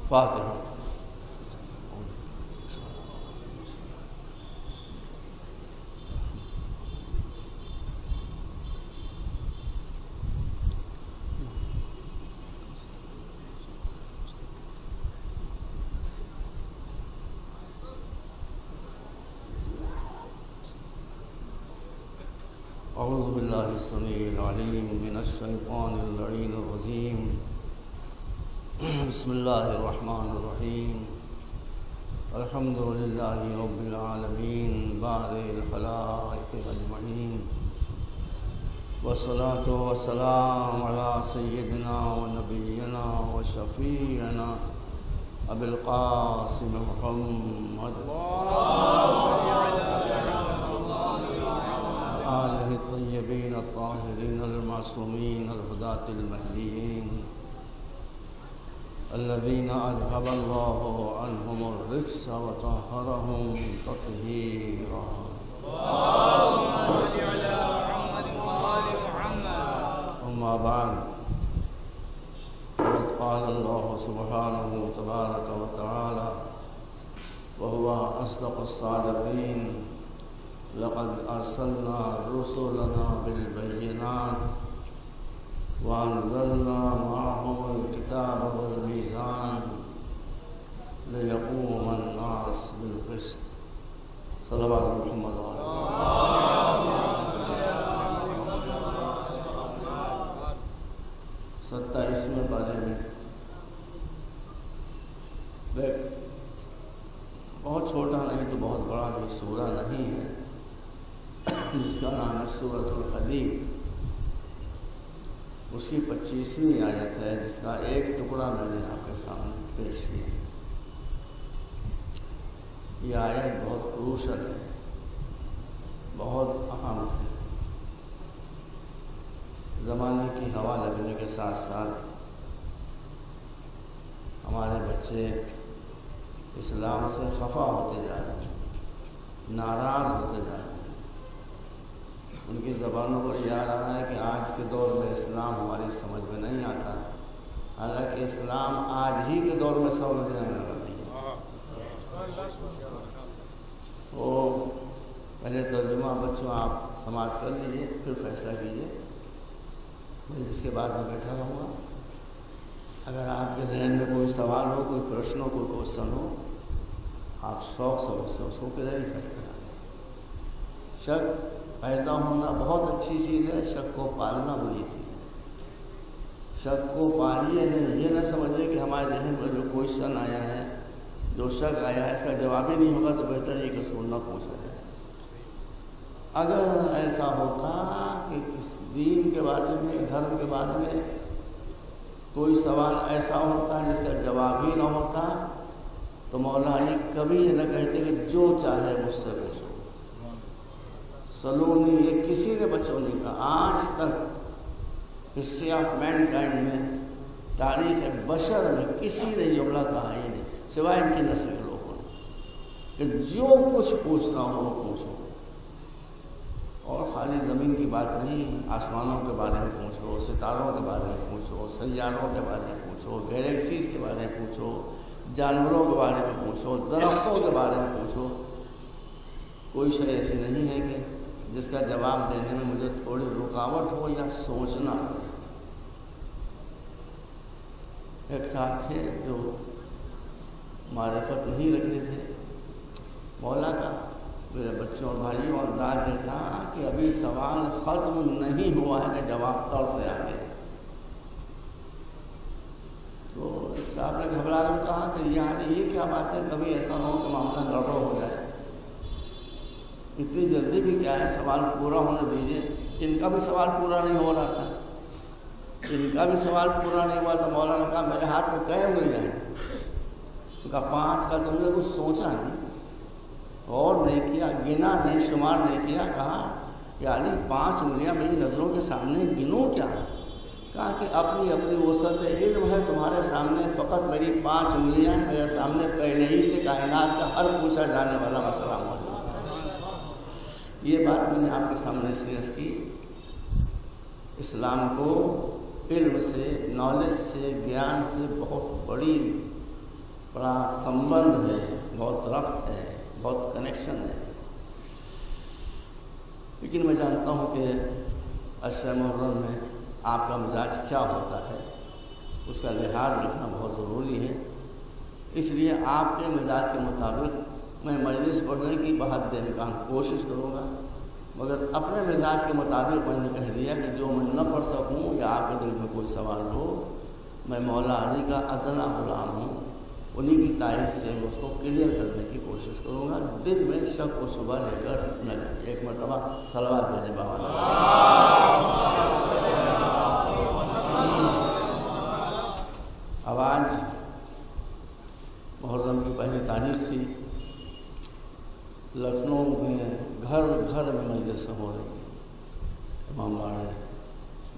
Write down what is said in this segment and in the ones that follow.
فاتحہ۔ اعوذ باللہ السمیع العلیم من الشیطان اللعین الرجیم، بسم اللہ الرحمن الرحیم، الحمد للہ رب العالمین بارئ الخلائق اجمعین، والصلاة والسلام علی سیدنا و نبینا و شفیعنا ابی القاسم محمد آلہ الطیبین الطاہرین المعصومین الہداة المہدیین الذین اذھب اللہ عنہم الرجس وطہرہم تطہیرا۔ اما بعد، فقد قال اللہ سبحانہ تبارک وتعالی وہو اصدق الصادقین، لقد ارسلنا رسلنا بالبینات وانزلنا معهم الكتاب والمیزان لیقوم الناس بالقسط۔ صلوات محمد ستائیسویں پارے میں بہت چھوٹا نہیں تو بہت بڑا بھی سورہ نہیں ہے، جس کا نام ہے سورۃ الحدید۔ اس کی 25ویں آیت ہے، جس کا ایک ٹکڑا میں نے آپ کے سامنے پیش کیا ہے۔ یہ آیت بہت کروشل ہے، بہت اہم ہے۔ زمانے کی ہوا لگنے کے ساتھ ساتھ ہمارے بچے اسلام سے خفا ہوتے جا رہے ہیں، ناراض ہوتے جا رہے ہیں۔ ان کی زبانوں پر یہ آ رہا ہے کہ آج کے دور میں اسلام ہماری سمجھ میں نہیں آتا، حالانکہ اسلام آج ہی کے دور میں سمجھ میں آنے لگی ہے۔ وہ پہلے ترجمہ بچوں آپ سماعت کر لیجئے، پھر فیصلہ کیجئے، میں اس کے بعد میں بیٹھا رہوں گا۔ اگر آپ کے ذہن میں کوئی سوال ہو، کوئی پرشن ہو، کوئی کوشچن ہو، آپ شوق سے اس کو کلیریفائی کرا دیں۔ شک پیدا ہونا بہت اچھی چیز ہے، شک کو پالنا بری چیز ہے۔ شک کو پالیے نہیں، یہ نہ سمجھے کہ ہمارے ذہن میں جو کوشچن آیا ہے، جو شک آیا ہے، اس کا جواب ہی نہیں ہوگا تو بہتر ہے کہ اس کو نہ پوچھا جائے۔ اگر ایسا ہوتا کہ اس دین کے بارے میں، دھرم کے بارے میں کوئی سوال ایسا ہوتا جس کا جواب ہی نہ ہوتا تو مولا علی کبھی یہ نہ کہتے کہ جو چاہے مجھ سے پوچھو۔ سلونی، یہ کسی نے بچوں نے کہا، آج تک ہسٹری آف مین کائنڈ میں، تاریخ بشر میں کسی نے جملہ کہا ہی نہیں سوائے ان کی نسل کے لوگوں نے کہ جو کچھ پوچھنا ہو وہ پوچھو۔ اور خالی زمین کی بات نہیں، آسمانوں کے بارے میں پوچھو، ستاروں کے بارے میں پوچھو، سیاروں کے بارے میں پوچھو، گیلیکسیز کے بارے میں پوچھو، جانوروں کے بارے میں پوچھو، درختوں کے بارے میں پوچھو۔ کوئی شے ایسی نہیں ہے کہ جس کا جواب دینے میں مجھے تھوڑی رکاوٹ ہو یا سوچنا پڑے۔ ایک صاحب تھے جو معرفت نہیں رکھتے تھے، مولا کا میرے بچوں اور بھائیوں اور انداز یہ تھا کہ ابھی سوال ختم نہیں ہوا ہے کہ جواب طور سے آ گیا۔ تو ایک صاحب نے گھبرا کر کہا کہ یعنی یہ کیا بات ہے، کبھی ایسا نہ ہو کہ معاملہ گڑبڑ ہو جائے، اتنی جلدی بھی کیا ہے، سوال پورا ہونے دیجیے۔ ان کا بھی سوال پورا نہیں ہو رہا تھا، ان کا بھی سوال پورا نہیں ہوا تو مولانا نے کہا میرے ہاتھ میں کئے انگلیاں ہیں؟ ان کا 5 کا تم نے کچھ سوچا نہیں، غور نہیں کیا، گنا نہیں، شمار نہیں کیا۔ کہا یعنی 5 انگلیاں میری نظروں کے سامنے، گنوں کیا؟ کہا کہ اپنی اپنی وسعت علم ہے تمہارے سامنے، فقط میری 5 انگلیاں ہیں، میرے سامنے پہلے ہی سے کائنات کا ہر پوچھا جانے والا مسئلہ موجود ہے۔ یہ بات میں نے آپ کے سامنے سیریس کی۔ اسلام کو علم سے، نالج سے، گیان سے بہت بڑی بڑا سمبند ہے، بہت ربط ہے، بہت کنیکشن ہے۔ لیکن میں جانتا ہوں کہ عشر محرم میں آپ کا مزاج کیا ہوتا ہے، اس کا لحاظ رکھنا بہت ضروری ہے۔ اس لیے آپ کے مزاج کے مطابق میں مجلس پڑھنے کی بحد امکان کوشش کروں گا، مگر اپنے مزاج کے مطابق میں نے کہہ دیا کہ جو میں نہ پڑھ سکوں یا آپ کے دل میں کوئی سوال ہو، میں مولا علی کا ادنا غلام ہوں، انہی کی تائید سے اس کو کلیئر کرنے کی کوشش کروں گا۔ دل میں شک و شبہ لے کر نہ جائیں۔ ایک مرتبہ صلوات بھیجیں بابا۔ اب آج محرم کی پہلی تاریخ تھی، لکھنؤ میں گھر گھر میں مجلسیں ہو رہی ہیں، امام باڑے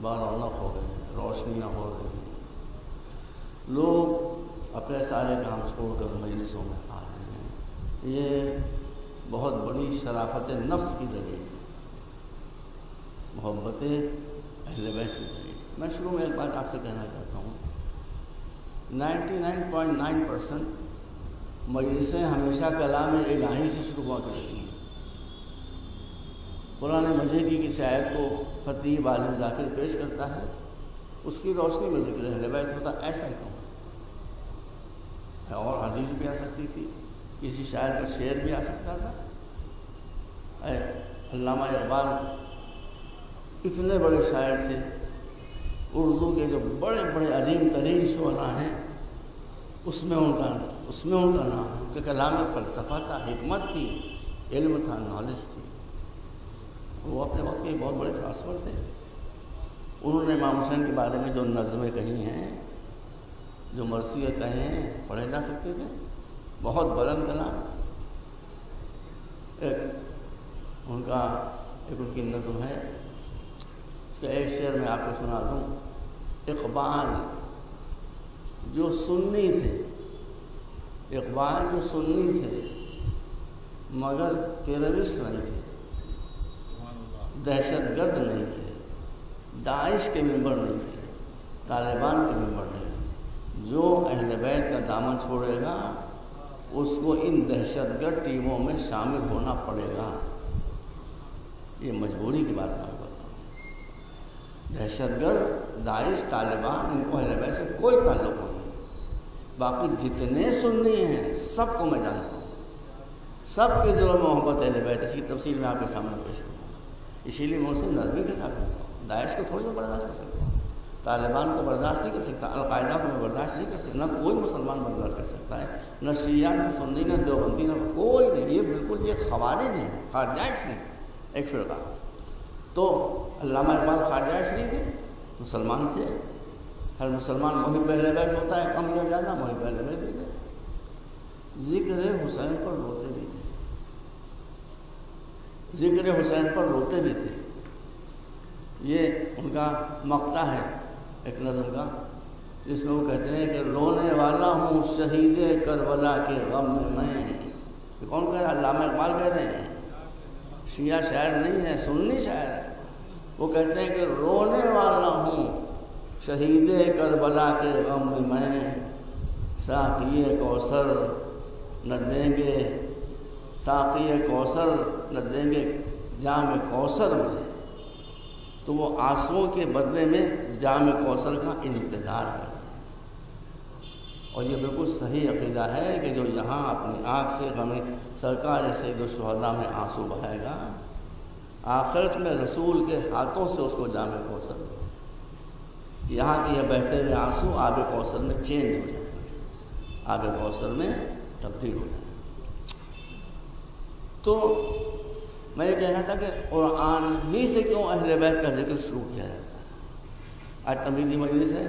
بارونق ہو گئے ہیں، روشنیاں ہو رہی ہیں، لوگ اپنے سارے کام چھوڑ کر مجلسوں میں آ رہے ہیں۔ یہ بہت بڑی شرافت نفس کی دلیل ہے، محبت اہل بیت کی دلیل۔ میں شروع میں ایک بات آپ سے کہنا چاہتا ہوں، 99.9% مجلسیں ہمیشہ کلام الہی سے شروع ہوا کرتی ہیں۔ قرآن مجید کی کسی آیت کو خطیب عالم ذاکر پیش کرتا ہے، اس کی روشنی میں ذکر اہل بیت ہوتا، ایسا کیوں؟ اور حدیث بھی آ سکتی تھی، کسی شاعر کا شعر بھی آ سکتا تھا۔ علامہ اقبال اتنے بڑے شاعر تھے، اردو کے جو بڑے بڑے عظیم ترین شعراء ہیں اس میں ان کا نام ہے کہ کلام فلسفہ تھا، حکمت تھی، علم تھا، نالج تھی۔ وہ اپنے وقت کے بہت بڑے فلاسفر تھے۔ انہوں نے امام حسین کے بارے میں جو نظمیں کہی ہیں، جو مرثیے کہے ہیں، پڑھے جا سکتے تھے، بہت بلند کلام۔ ایک ان کی نظم ہے، اس کا ایک شعر میں آپ کو سنا دوں۔ اقبال جو سنی تھے مگر ٹیررسٹ نہیں تھے، دہشت گرد نہیں تھے، داعش کے ممبر نہیں تھے، طالبان کے ممبر نہیں تھے۔ جو اہل بیت کا دامن چھوڑے گا اس کو ان دہشت گرد ٹیموں میں شامل ہونا پڑے گا۔ یہ مجبوری کی بات میں کر رہا ہوں۔ دہشت گرد، داعش، طالبان، ان کو اہل بیت سے کوئی تعلق نہیں۔ باقی جتنے سنی ہیں سب کو میں جانتا ہوں، سب کے دلوں میں محبت اہل بیت، اس کی تفصیل میں آپ کے سامنے پیش کروں گا۔ اسی لیے میں ان سے نرمی کے ساتھ کرتا ہوں۔ داعش کو تھوڑی میں برداشت کر سکتا ہوں، طالبان کو برداشت نہیں کر سکتا، القاعدہ کو میں برداشت نہیں کر سکتا، نہ کوئی مسلمان برداشت کر سکتا ہے، نہ شیعہ، نہ سنی، نہ دیوبندی، نہ کوئی نہیں۔ یہ بالکل یہ خوارج ہیں، خارجائش ہیں، ایک فرقہ۔ تو علامہ اقبال خارجائش نہیں تھے، مسلمان تھے۔ ہر مسلمان محب اہل بیت ہوتا ہے، کم یا زیادہ محب اہل بیت بھی تھے۔ ذکر حسین پر روتے بھی تھے، یہ ان کا مقطع ہے ایک نظم کا، جس میں وہ کہتے ہیں کہ رونے والا ہوں شہید کربلا کے غم میں۔ یہ کون کہہ رہا ہے؟ علامہ اقبال کہہ رہے ہیں، شیعہ شاعر نہیں ہے، سنی شاعر ہے۔ وہ کہتے ہیں کہ رونے والا ہوں شہید کربلا کے غم میں، ساقی کوثر نہ دیں گے جام کوثر مجھے۔ تو وہ آنسوؤں کے بدلے میں جام کوثر کا انتظار کر رہے ہیں۔ اور یہ بالکل صحیح عقیدہ ہے کہ جو یہاں اپنی آنکھ سے ہمیں سرکار سید الشہداء میں آنسو بہائے گا، آخرت میں رسول کے ہاتھوں سے اس کو جام کوثر ملے گا۔ یہاں کے یہ بہتے ہوئے آنسو آب کوثر میں چینج ہو جائیں گے، آب کوثر میں تبدیل ہو جائیں گے۔ تو میں یہ کہنا تھا کہ قرآن ہی سے کیوں اہل بیت کا ذکر شروع کیا جاتا ہے؟ آج تمہیدی مجلس ہے۔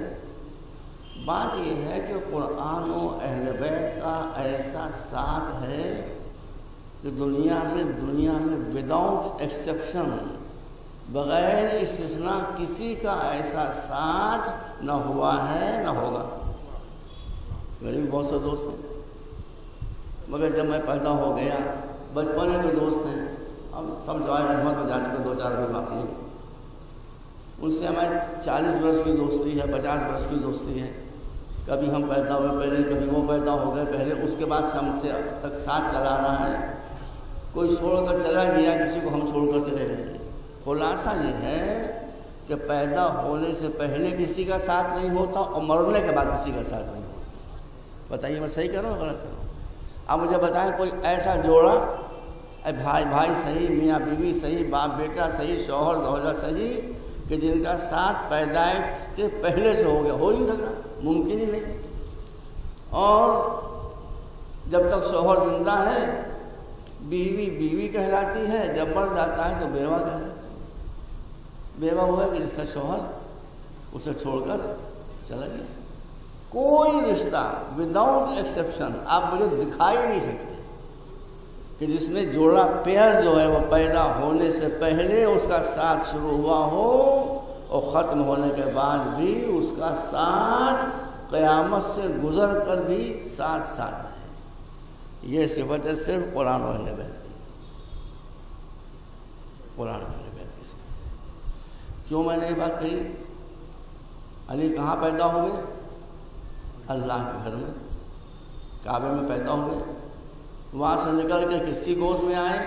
بات یہ ہے کہ قرآن و اہل بیت کا ایسا ساتھ ہے کہ دنیا میں وداؤٹ ایکسیپشن، بغیر استثناء کسی کا ایسا ساتھ نہ ہوا ہے نہ ہوگا۔ میرے بھی بہت سے دوست ہیں، مگر جب میں پیدا ہو گیا، بچپنے کے دوست ہیں، اب سب جوائے رحمت میں جا چکے، 2-4 بھی باقی ہیں۔ ان سے ہماری 40 برس کی دوستی ہے، 50 برس کی دوستی ہے۔ کبھی ہم پیدا ہوئے پہلے، کبھی وہ پیدا ہو گئے پہلے، اس کے بعد سے ہم سے اب تک ساتھ چلا رہا ہے۔ کوئی چھوڑ کر چلا گیا، کسی کو ہم چھوڑ کر چلے گئے۔ خلاصہ یہ ہے کہ پیدا ہونے سے پہلے کسی کا ساتھ نہیں ہوتا اور مرنے کے بعد کسی کا ساتھ نہیں ہوتا۔ بتائیے میں صحیح کر رہا ہوں غلط کر رہا ہوں؟ اب مجھے بتائیں کوئی ایسا جوڑا، بھائی بھائی صحیح، میاں بیوی صحیح، باپ بیٹا صحیح، شوہر زوجہ صحیح، کہ جن کا ساتھ پیدائش کے پہلے سے ہو گیا؟ ہو ہی نہیں سکتا، ممکن ہی نہیں۔ اور جب تک شوہر زندہ ہے بیوی بیوی کہلاتی ہے، جب مر جاتا ہے تو بیوہ کہلاتی ہے۔ بیوہ وہ ہے کہ جس کا شوہر اسے چھوڑ کر چلا گیا۔ کوئی رشتہ وداؤٹ ایکسیپشن آپ مجھے دکھائی نہیں سکتے کہ جس میں جوڑا پیئر جو ہے وہ پیدا ہونے سے پہلے اس کا ساتھ شروع ہوا ہو اور ختم ہونے کے بعد بھی اس کا ساتھ قیامت سے گزر کر بھی ساتھ ساتھ رہے۔ یہ صفت ہے صرف قرآن و اہل بیت کی، قرآن و اہل بیت کی صفت۔ کیوں میں نے یہ بات کہی؟ علی کہاں پیدا ہوئے؟ اللہ کے گھر میں، کعبے میں پیدا ہوئے۔ وہاں سے نکل کے کس کی گود میں آئے؟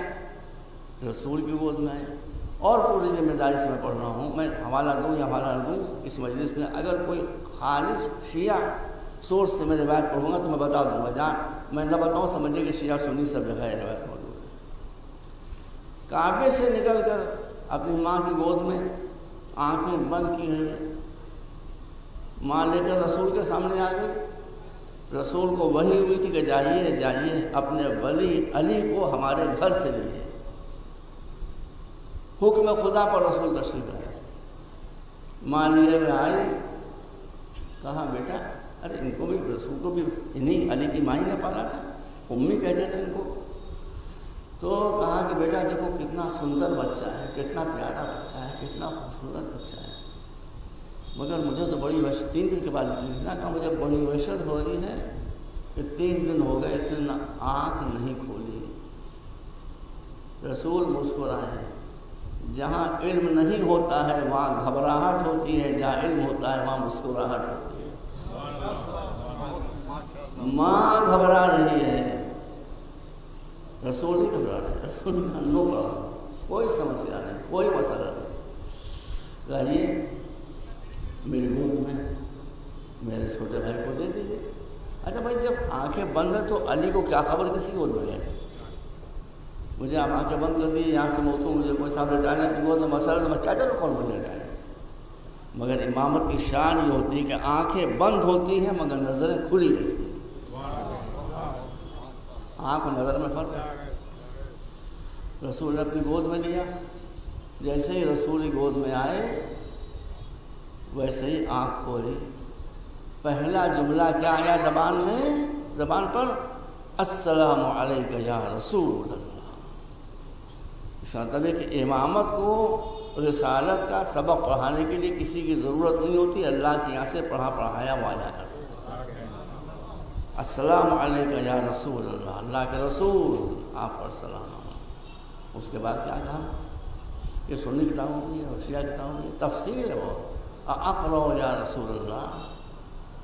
رسول کی گود میں آئے۔ اور پوری ذمہ داری سے میں پڑھ رہا ہوں، میں حوالہ دوں یا حوالہ نہ دوں اس مجلس میں، اگر کوئی خالص شیعہ سورس سے میں روایت پڑھوں گا تو میں بتا دوں گا، جہاں میں نہ بتاؤں سمجھے کہ شیعہ سنی سب جگہ یہ روایت موجود ہے۔ کعبے سے نکل کر اپنی ماں کی گود میں آنکھیں بند کی ہوئی، ماں لے کر رسول کے سامنے آ گئی۔ رسول کو وحی ہوئی تھی کہ جائیے جائیے اپنے ولی علی کو ہمارے گھر سے لیے۔ حکم خدا پر رسول تشریف لائے، ماں لیے ہوئے آئی، کہا بیٹا، ارے ان کو بھی رسول کو بھی انہیں علی کی ماں نے پالا تھا، امی کہتے تھے ان کو۔ تو کہا کہ بیٹا دیکھو کتنا سندر بچہ ہے، کتنا پیارا بچہ ہے، کتنا خوبصورت بچہ ہے، مگر مجھے تو بڑی وحشت 3 دن کے بعد نکلی نا، کہا مجھے بڑی وحشت ہو رہی ہے کہ 3 دن ہو گئے اس نے آنکھ نہیں کھولی۔ رسول مسکرائے۔ جہاں علم نہیں ہوتا ہے وہاں گھبراہٹ ہوتی ہے، جہاں علم ہوتا ہے وہاں مسکراہٹ ہوتی ہے۔ ماں گھبرا رہی ہے، رسول نہیں گھبرا رہے، رسول کا نو پڑا، کوئی سمسیا نہیں، کوئی مسئلہ نہیں، رہیے میری گود میں میرے چھوٹے بھائی کو دے دیجیے۔ اچھا بھائی جب آنکھیں بند ہیں تو علی کو کیا خبر کسی کی گود میں گئے؟ مجھے آپ آنکھیں بند کر دی، یہاں سے میں اٹھوں، مجھے کوئی صاحب لٹانا ہے اپنی گود میں مسئلہ تو میں کیا کروں، کون مجھے لٹائے؟ مگر امامت کی شان یہ ہوتی ہے کہ آنکھیں بند ہوتی ہیں مگر نظریں کھلی رہتی ہیں۔ آنکھ و نظر میں فرق ہے۔ رسول نے اپنی گود میں لیا، جیسے ہی رسول گود میں آئے ویسے ہی آنکھ کھولی۔ پہلا جملہ کیا آیا زبان میں، زبان پر؟ السلام علیکہ یا رسول اللہ۔ اس مطلب ہے کہ امامت کو رسالت کا سبق پڑھانے کے لیے کسی کی ضرورت نہیں ہوتی، اللہ کے یہاں سے پڑھایا وہ آیا کرتا۔ السلام علیکہ یا رسول اللہ، اللہ کے رسول آپ پر سلام۔ اس کے بعد کیا کہا؟ یہ سنی کتابوں کی اور شیعہ کتابوں کی تفصیل ہے وہ، اقرأ یا رسول اللہ،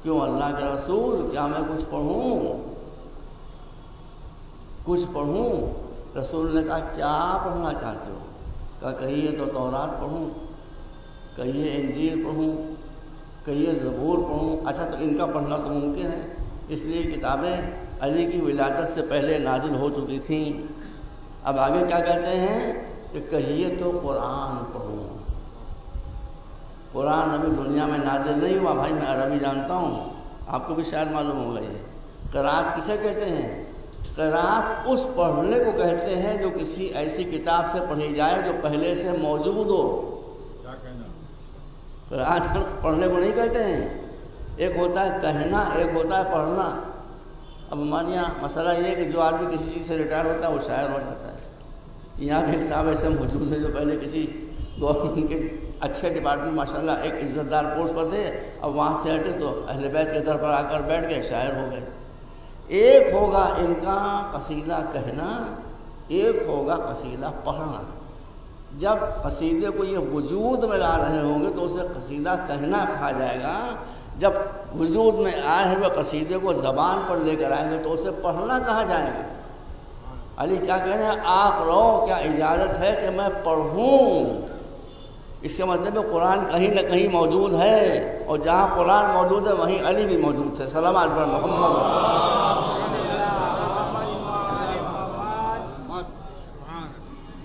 کیوں اللہ کے رسول کیا میں کچھ پڑھوں، کچھ پڑھوں؟ رسول نے کہا کیا پڑھنا چاہتے ہو؟ کہا کہیے تو تورات پڑھوں، کہیے انجیل پڑھوں، کہیے زبور پڑھوں۔ اچھا تو ان کا پڑھنا تو ممکن ہے، اس لیے کتابیں علی کی ولادت سے پہلے نازل ہو چکی تھیں۔ اب آگے کیا کہتے ہیں کہ کہیے تو قرآن پڑھوں۔ قرآن ابھی دنیا میں نازل نہیں ہوا بھائی، میں عربی جانتا ہوں، آپ کو بھی شاید معلوم ہوگا۔ یہ قرأت کسے کہتے ہیں؟ قرأت اس پڑھنے کو کہتے ہیں جو کسی ایسی کتاب سے پڑھی جائے جو پہلے سے موجود ہو۔ قرأت پڑھنے کو نہیں کہتے ہیں، ایک ہوتا ہے کہنا، ایک ہوتا ہے پڑھنا۔ اب ہمارے یہاں مسئلہ یہ ہے کہ جو آدمی کسی چیز سے ریٹائر ہوتا ہے وہ شاعر ہو جاتا ہے۔ یہاں بھی ایک صاحب ایسے موجود ہے جو پہلے کسی گورنمنٹ کے اچھے ڈپارٹمنٹ ماشاءاللہ ایک عزت دار پوسٹ پر تھے، اب وہاں سے ہٹے تو اہل بیت کے در پر آ کر بیٹھ گئے، شاعر ہو گئے۔ ایک ہوگا ان کا قصیدہ کہنا، ایک ہوگا قصیدہ پڑھنا۔ جب قصیدے کو یہ وجود میں لا رہے ہوں گے تو اسے قصیدہ کہنا کہا جائے گا، جب وجود میں آئے ہوئے قصیدے کو زبان پر لے کر آئیں گے تو اسے پڑھنا کہاں جائے گا؟ علی کیا کہہ رہے ہیں؟ آق رو، کیا اجازت ہے کہ میں پڑھوں؟ اس کے مطلب ہے قرآن کہیں نہ کہیں موجود ہے، اور جہاں قرآن موجود ہے وہیں علی بھی موجود تھے۔ سلامات پر محمد۔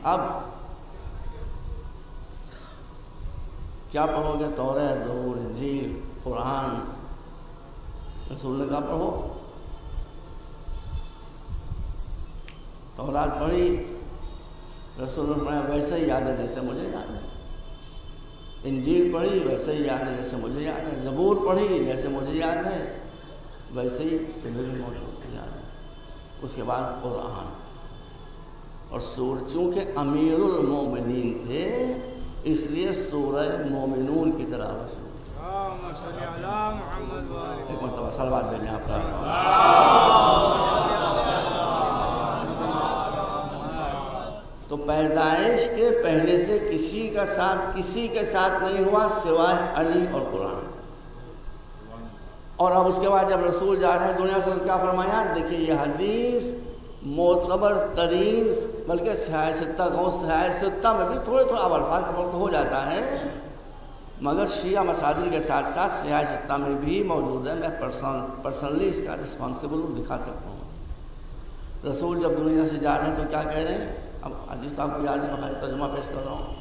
اب کیا پڑھو گے؟ توریت، زبور، انجیل، قرآن؟ رسول نے کہا پڑھو۔ تورات پڑھی، رسول نے پڑھا ویسے ہی یاد ہے جیسے مجھے یاد ہے۔ انجیل پڑھی، ویسے ہی یاد ہے جیسے مجھے یاد ہے۔ زبور پڑھی، جیسے مجھے یاد ہے ویسے ہی تمہیں بھی موجود یاد ہے۔ اس کے بعد قرآن اور چونکہ امیر المومنین تھے اس لیے سورہ مومنون کی تلاوت شروع۔ ایک مرتبہ صلوات دیں آپ کا۔ تو پیدائش کے پہلے سے کسی کے ساتھ نہیں ہوا سوائے علی اور قرآن۔ اور اب اس کے بعد جب رسول جا رہے ہیں دنیا سے، کیا فرمایا؟ دیکھیے یہ حدیث معتبر ترین، بلکہ سیاہ ستہ میں بھی تھوڑے اب الفاظ کا فرق ہو جاتا ہے، مگر شیعہ مصادر کے ساتھ ساتھ سیاہ ستہ میں بھی موجود ہے۔ میں پرسنلی اس کا رسپانسبل دکھا سکتا ہوں۔ رسول جب دنیا سے جا رہے ہیں تو کیا کہہ رہے ہیں؟ اب حدیث آپ کو یاد ہے، میں ترجمہ پیش کر رہا ہوں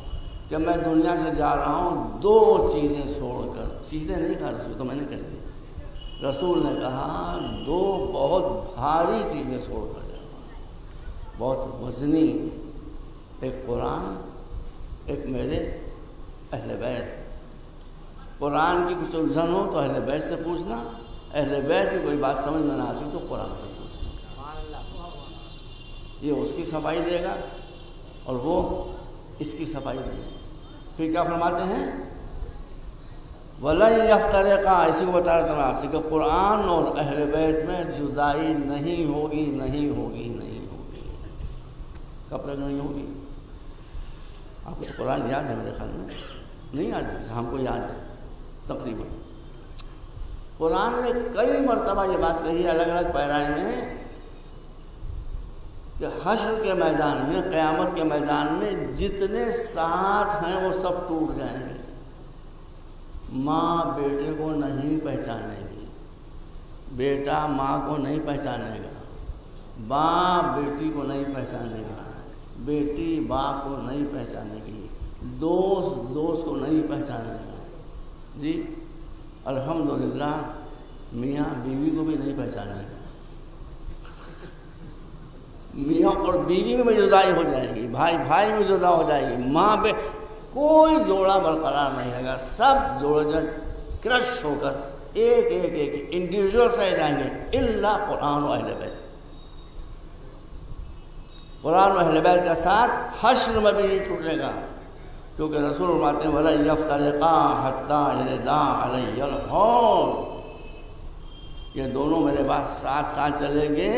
کہ میں دنیا سے جا رہا ہوں دو چیزیں چھوڑ کر۔ چیزیں نہیں کہا رسول، تو میں نے کہہ دیا۔ رسول نے کہا دو بہت بھاری چیزیں چھوڑ کر جا رہا ہوں، بہت وزنی، ایک قرآن، ایک میرے اہل بیت۔ قرآن کی کچھ الجھن ہو تو اہل بیت سے پوچھنا، اہل بیت کی کوئی بات سمجھ میں نہ آتی تو قرآن سے پوچھنا۔ یہ اس کی صفائی دے گا اور وہ اس کی صفائی دے گا۔ پھر کیا فرماتے ہیں؟ وَلَن يَفْتَرِقَا، اسی کو بتا رہا تھا میں آپ سے کہ قرآن اور اہل بیت میں جدائی نہیں ہوگی، نہیں ہوگی، نہیں ہوگی۔ کب تک نہیں ہوگی؟ آپ کو تو قرآن یاد ہے میرے خیال میں، نہیں یاد ہے؟ ہم کو یاد ہے تقریباً۔ قرآن نے کئی مرتبہ یہ بات کہی ہے الگ الگ پیرائے میں کہ حشر کے میدان میں، قیامت کے میدان میں جتنے ساتھ ہیں وہ سب ٹوٹ جائیں گے۔ ماں بیٹے کو نہیں پہچانے گی، بیٹا ماں کو نہیں پہچانے گا، باپ بیٹی کو نہیں پہچانے گا، بیٹی باپ کو نہیں پہچانے گی، دوست دوست کو نہیں پہچانے گا۔ جی الحمدللہ میاں بیوی کو بھی نہیں پہچانے گا، میاں اور بیوی میں جدائی ہو جائے گی، بھائی بھائی میں جدا ہو جائے گی، ماں پہ کوئی جوڑا برقرار نہیں رہے گا، سب جوڑے کرش ہو کر ایک ایک ایک انڈیویجول سے جائیں گے، الا قرآن و اہل بیت۔ قرآن و اہل بیت کا ساتھ حشر میں بھی نہیں ٹوٹے گا، کیونکہ رسول فرماتے ہیں وَلَن يَفْتَرِقَا حَتَّى يَرِدَا عَلَيَّ الْحَوْض، یہ دونوں میرے بعد ساتھ ساتھ چلیں گے،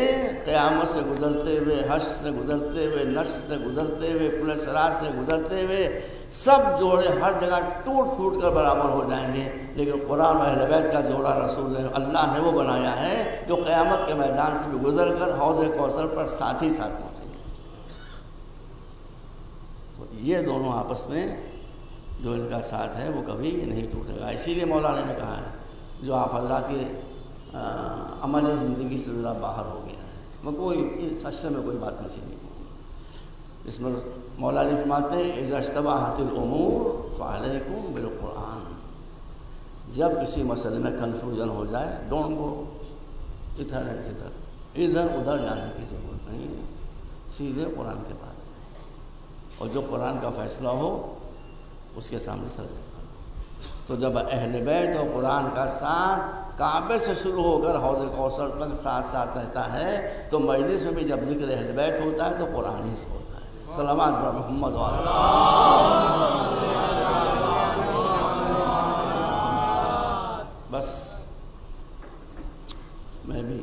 قیامت سے گزرتے ہوئے، حشر سے گزرتے ہوئے، نشر سے گزرتے ہوئے، پل صراط سے گزرتے ہوئے، سب جوڑے ہر جگہ ٹوٹ پھوٹ کر برابر ہو جائیں گے، لیکن قرآن و اہل بیت کا جوڑا رسول اللہ نے وہ بنایا ہے جو قیامت کے میدان سے بھی گزر کر حوض کوثر پر ساتھ ہی ساتھ پہنچیں گے۔ تو یہ دونوں آپس میں جو ان کا ساتھ ہے وہ کبھی نہیں ٹوٹے گا۔ اسی لیے مولانا نے کہا ہے جو آپ حضرات کے عملی زندگی سے ذرا باہر ہو گیا ہے، وہ کوئی اس حشر میں کوئی بات نصیب نہیں ہوگی۔ اس میں مولانا فرماتے ہیں اذا اشتبہت الامور فعلیکم بالقرآن، جب کسی مسئلے میں کنفیوژن ہو جائے ڈونٹ گو ادھر ادھر ادھر جانے کی ضرورت نہیں ہے، سیدھے قرآن کے پاس، اور جو قرآن کا فیصلہ ہو اس کے سامنے سر جھکانا۔ تو جب اہل بیت اور قرآن کا ساتھ کعبے سے شروع ہو کر حوض کوثر تک ساتھ ساتھ رہتا ہے، تو مجلس میں بھی جب ذکر اہل بیت ہوتا ہے تو قرآن ہی سے ہوتا ہے۔ سلامات بر محمد وعلیہ۔ بس میں بھی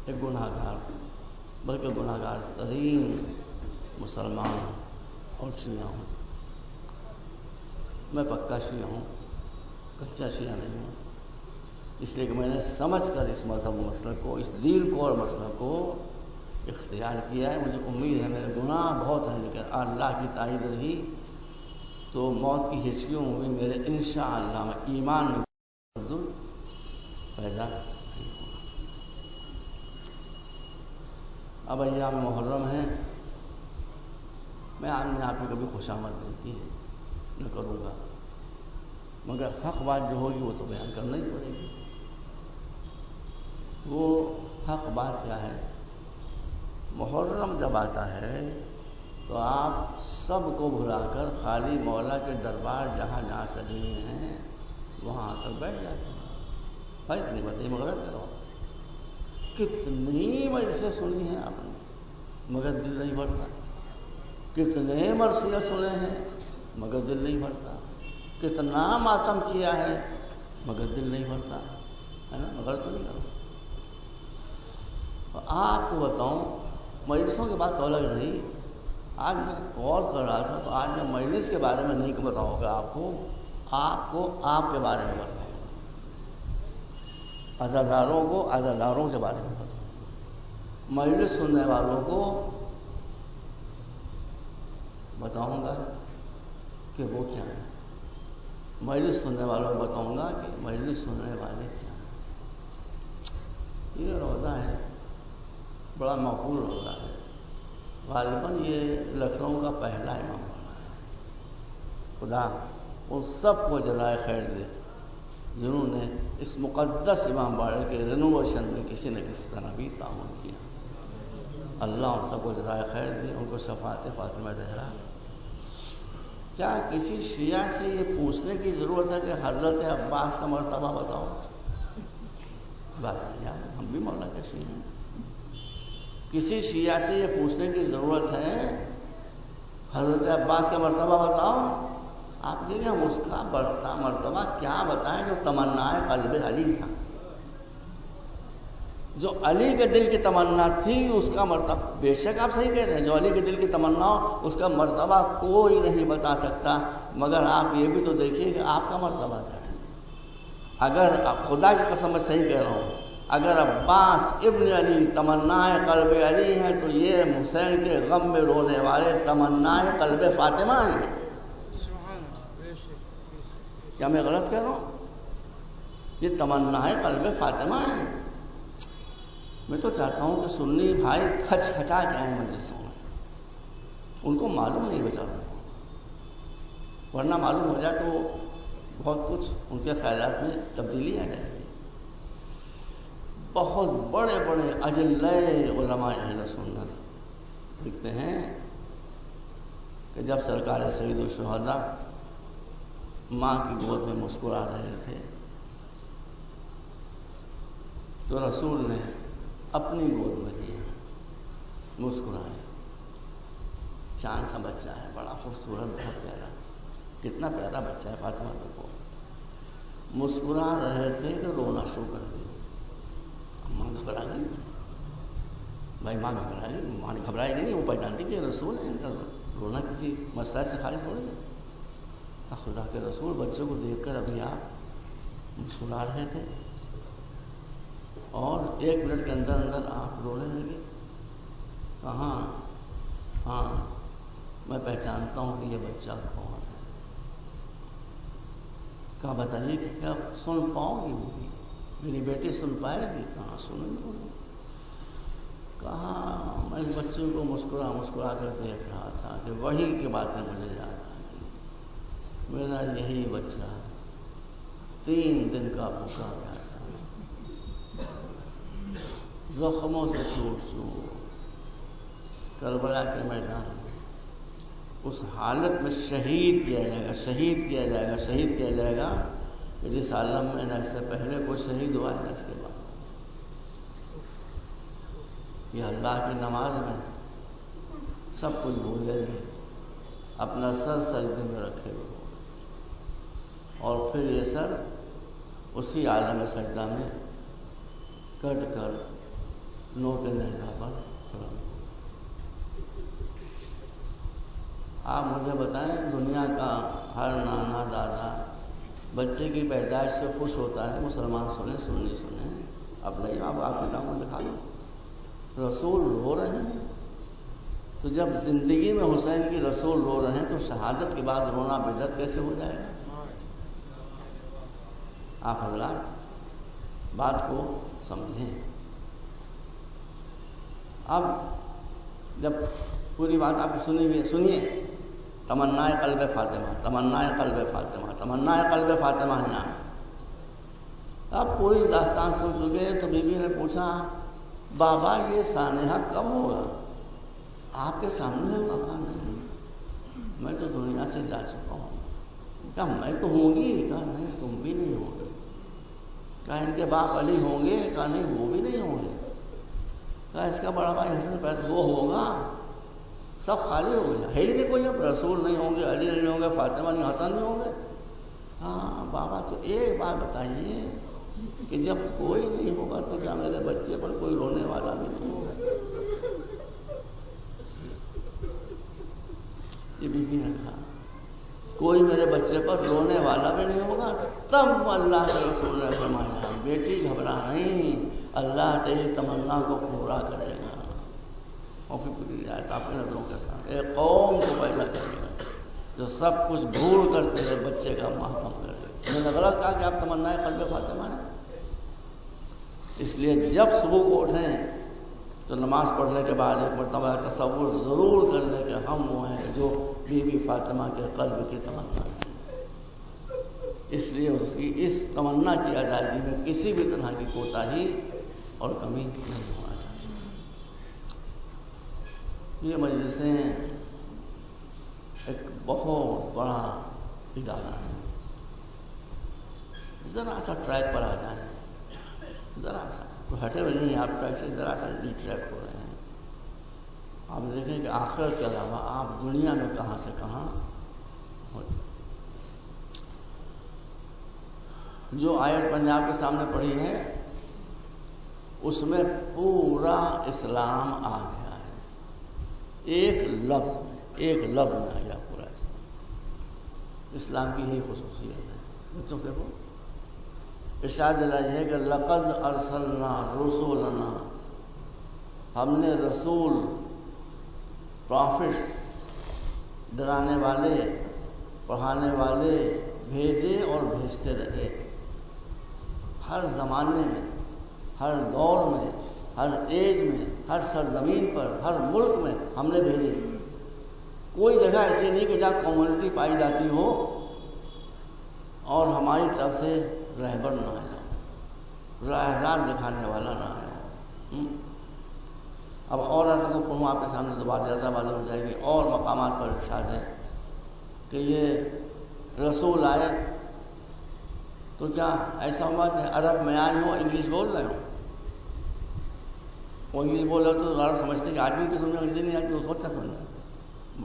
ایک گناہ گار، بلکہ گناہ گار ترین مسلمان اور شیعہ ہوں۔ میں پکا شیعہ ہوں، کچا شیعہ نہیں ہوں۔ اس لیے کہ میں نے سمجھ کر اس مذہب و مسلک کو، اس دین کو اور مسلک کو اختیار کیا ہے۔ مجھے امید ہے، میرے گناہ بہت ہیں لیکن اللہ کی تائید رہی تو موت کی ہچکیوں ہوئی میرے انشاءاللہ میں ایمان میں تبدل پیدا نہیں ہوگا۔ اب ایام محرم ہیں، میں نے آپ کی کبھی خوشامد نہیں کی ہے، نہ کروں گا، مگر حق بات جو ہوگی وہ تو بیان کرنا ہی پڑے گی۔ وہ حق بات کیا ہے؟ محرم جب آتا ہے تو آپ سب کو بھلا کر خالی مولا کے دربار جہاں جہاں سجے ہوئے ہیں وہاں آ کر بیٹھ جاتے ہیں۔ فرق نہیں بتائیے، مگر کرو کتنی مجلسیں سنی ہیں آپ نے مگر دل نہیں بھرتا، کتنے مرثیے سنے ہیں مگر دل نہیں بھرتا، کتنا ماتم کیا ہے مگر دل نہیں بھرتا ہے نا، مگر تو نہیں کرو۔ آپ کو بتاؤں، مجلسوں کی بات تو الگ رہی، آج میں غور کر رہا تھا تو آج میں مجلس کے بارے میں نہیں بتاؤں گا آپ کو آپ کے بارے میں بتاؤں گا، عزاداروں کو عزاداروں کے بارے میں بتاؤں گا، مجلس سننے والوں کو بتاؤں گا کہ وہ کیا ہیں، مجلس سننے والوں کو بتاؤں گا کہ مجلس سننے والے کیا ہیں۔ یہ روزہ ہے، بڑا معقول روزہ ہے، غالباً یہ لکھنؤ کا پہلا امام باڑہ ہے۔ خدا ان سب کو جزائے خیر دے جنہوں نے اس مقدس امام باڑے کے رینوویشن میں کسی نہ کسی طرح بھی تعاون کیا۔ اللہ ان سب کو جزائے خیر دے، ان کو شفاعت فاطمہ زہرا۔ کیا کسی شیعہ سے یہ پوچھنے کی ضرورت ہے کہ حضرت عباس کا مرتبہ بتاؤ؟ بات یار ہم بھی مولا کے شیعہ ہیں، کسی شیعہ سے یہ پوچھنے کی ضرورت ہے حضرت عباس کا مرتبہ بتاؤ؟ آپ دیکھیں ہم اس کا بڑھتا مرتبہ کیا بتائیں جو تمنا قلب علی تھا، جو علی کے دل کی تمنا تھی اس کا مرتبہ، بے شک آپ صحیح کہہ رہے ہیں، جو علی کے دل کی تمنا ہو اس کا مرتبہ کوئی نہیں بتا سکتا، مگر آپ یہ بھی تو دیکھیے کہ آپ کا مرتبہ کیا ہے۔ اگر خدا کی قسم میں صحیح کہہ رہا ہوں، اگر عباس ابن علی تمنا قلب علی ہیں تو یہ حسین کے غم میں رونے والے تمنا قلب فاطمہ ہیں۔ کیا میں غلط کہہ رہا ہوں؟ یہ تمنا قلب فاطمہ ہیں۔ میں تو چاہتا ہوں کہ سنی بھائی کھچ کھچا کے آئیں مجلسوں میں، ان کو معلوم نہیں بیچاروں کو، ورنہ معلوم ہو جائے تو بہت کچھ ان کے خیالات میں تبدیلی آ جائے گی۔ بہت بڑے بڑے اجلائے علماء اہل سنت لکھتے ہیں کہ جب سرکار سید الشہداء ماں کی گود میں مسکرا رہے تھے تو رسول نے اپنی گود میں لیا، مسکرائے۔ چاند سا بچہ ہے، بڑا خوبصورت، بہت پیارا، کتنا پیارا بچہ ہے، فاطمہ کو مسکرا رہے تھے کہ رونا شروع کر دیا۔ ماں گھبرا گئی، بھائی ماں گھبرا گئی، ماں نے گھبرائے گی نہیں، وہ پہچانتی کہ رسول ہیں، رونا کسی مسئلہ سے خالی تھوڑی ہے۔ خدا کے رسول بچوں کو دیکھ کر ابھی آپ مسکرا رہے تھے اور 1 منٹ کے اندر اندر آپ رونے لگے۔ کہاں؟ ہاں میں پہچانتا ہوں کہ یہ بچہ کون ہے۔ کہا بتائیے کہ کیا سن پاؤ گی وہ بھی، میری بیٹی سن پائے گی؟ کہاں سنیں گے۔ کہا میں اس بچے کو مسکرا مسکرا کر دیکھ رہا تھا کہ وہی کی باتیں مجھے یاد آ گئی، میرا یہی بچہ 3 دن کا بھوکا پیاسا زخموں سے چوٹ کربلا کے میدان میں اس حالت میں شہید کیا جائے گا، شہید کیا جائے گا، شہید کیا جائے گا کہ جس عالم میں نہ اس سے پہلے کوئی شہید ہوا ہے نہ اس کے بعد۔ یہ اللہ کی نماز میں سب کچھ بھولے گے، اپنا سر سجدے میں رکھے ہوئے اور پھر یہ سر اسی عالم سجدہ میں کٹ کر نوک نیزہ پر کھڑا۔ آپ مجھے بتائیں، دنیا کا ہر نانا دادا بچے کی پیدائش سے خوش ہوتا ہے، مسلمان سنیں سنی سنیں، اب نہیں آپ کتابوں میں دکھا لو، رسول رو رہے ہیں، تو جب زندگی میں حسین کی رسول رو رہے ہیں تو شہادت کے بعد رونا بدعت کیسے ہو جائے گا؟ آپ حضرات بات کو سمجھیں۔ اب جب پوری بات آپ سنیے، تمنائے قلب فاطمہ، تمنائے قلب فاطمہ، تمنائے قلب فاطمہ ہے یہاں۔ اب پوری داستان سن چکے تو بی بی نے پوچھا بابا یہ سانحہ کب ہوگا؟ آپ کے سامنے ہوگا؟ کہا نہیں، میں تو دنیا سے جا چکا ہوں۔ کہا میں تو ہوں گی؟ کہا نہیں تم بھی نہیں ہوں گے۔ کہا ان کے باپ علی ہوں گے؟ کہا نہیں وہ بھی نہیں ہوں گے۔ کہا اس کا بڑا بھائی حسن پیدا وہ ہوگا؟ سب خالی ہو گیا، ہے ہی نہیں کوئی، اب رسول نہیں ہوں گے، علی نہیں ہوں گے، فاطمہ نہیں، حسن نہیں ہوں گے۔ ہاں بابا تو ایک بات بتائیے کہ جب کوئی نہیں ہوگا تو کیا میرے بچے پر کوئی رونے والا بھی نہیں ہوگا؟ یہ بی بی نے کہا کوئی میرے بچے پر رونے والا بھی نہیں ہوگا۔ تب اللہ کے رسول نے فرمایا بیٹی گھبرا نہیں، اللہ تیری تمنا کو پورا کرے گا۔ اور پھر پوری رعایت آپ کی نظروں کے ساتھ ایک قوم کو پیدا کرے گا جو سب کچھ بھول کر تیرے بچے کا ماتم کرے۔ میں نے غلط کہا کہ آپ تمنائے قلب فاطمہ ہیں؟ اس لیے جب صبح کو اٹھیں تو نماز پڑھنے کے بعد ایک مرتبہ تصور ضرور کر لیں کہ ہم وہ ہیں جو بی بی فاطمہ کے قلب کی تمنا ہے۔ اس لیے اس کی اس تمنا کی ادائیگی میں کسی بھی طرح کی کوتاہی اور کمی نہیں ہونا چاہیے۔ یہ مجلسیں ایک بہت بڑا ادارہ ہے، ذرا سا ٹریک پر آ جائیں، ذرا سا تو ہٹے ہوئے نہیں، آپ ٹریک سے ذرا سا ڈی ٹریک ہو رہے ہیں۔ آپ دیکھیں کہ آخرت کے علاوہ آپ دنیا میں کہاں سے کہاں ہو جائیں۔ جو آیت پنجاب کے سامنے پڑھی ہے اس میں پورا اسلام آ گیا ہے، ایک لفظ میں آ گیا پورا اسلام۔ اسلام کی یہی خصوصیت ہے۔ بچوں سے وہ ارشاد دلائی ہے کہ لقد ارسلنا رسولنا، ہم نے رسول پرافٹس ڈرانے والے پڑھانے والے بھیجے اور بھیجتے رہے۔ ہر زمانے میں، ہر دور میں، ہر ایج میں، ہر سرزمین پر، ہر ملک میں ہم نے بھیجے۔ کوئی جگہ ایسی نہیں کہ جہاں کمیونٹی پائی جاتی ہو اور ہماری طرف سے رہبر نہ آیا ہو، راہدار دکھانے والا نہ آیا ہو۔ اب اور آیتوں کو پڑھوں آپ کے سامنے تو بات زیادہ واضح ہو جائے گی۔ اور مقامات پر ارشاد ہے کہ یہ رسول آئے تو کیا ایسا ہوا کہ عرب میں آئے ہوں انگلش بول رہے ہوں؟ وہ انگلش بول رہے تو ذرا سمجھتے کہ آدمی کی سمجھ انگریزی نہیں آتی، وہ سوچا سمجھا۔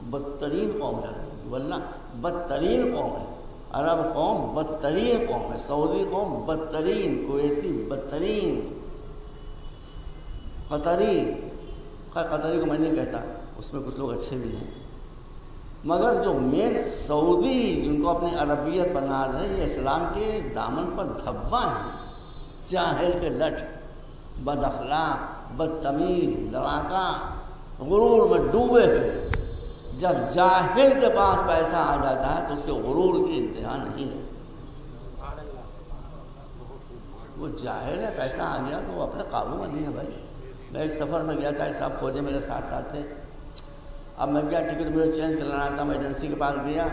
بدترین قوم ہے عرب، واللہ بدترین قوم ہے عرب، قوم بدترین قوم ہے، سعودی قوم بدترین، کویتی بدترین، قطری کو میں نہیں کہتا، اس میں کچھ لوگ اچھے بھی ہیں، مگر جو مین سعودی جن کو اپنی عربیت پر ناز ہے، یہ اسلام کے دامن پر دھبا ہیں، جاہل کے لٹ، بد اخلاق، بدتمیز، لڑاکا، غرور میں ڈوبے ہوئے۔ جب جاہل کے پاس پیسہ آ جاتا ہے تو اس کے غرور کی انتہا نہیں رہتی۔ وہ جاہل ہے، پیسہ آ گیا تو وہ اپنے قابو میں نہیں ہے بھائی۔ میں ایک سفر میں گیا تھا، ایک صاحب کھوجے میرے ساتھ تھے۔ اب میں گیا، ٹکٹ مجھے چینج کرانا تھا، میں ایجنسی کے پاس گیا،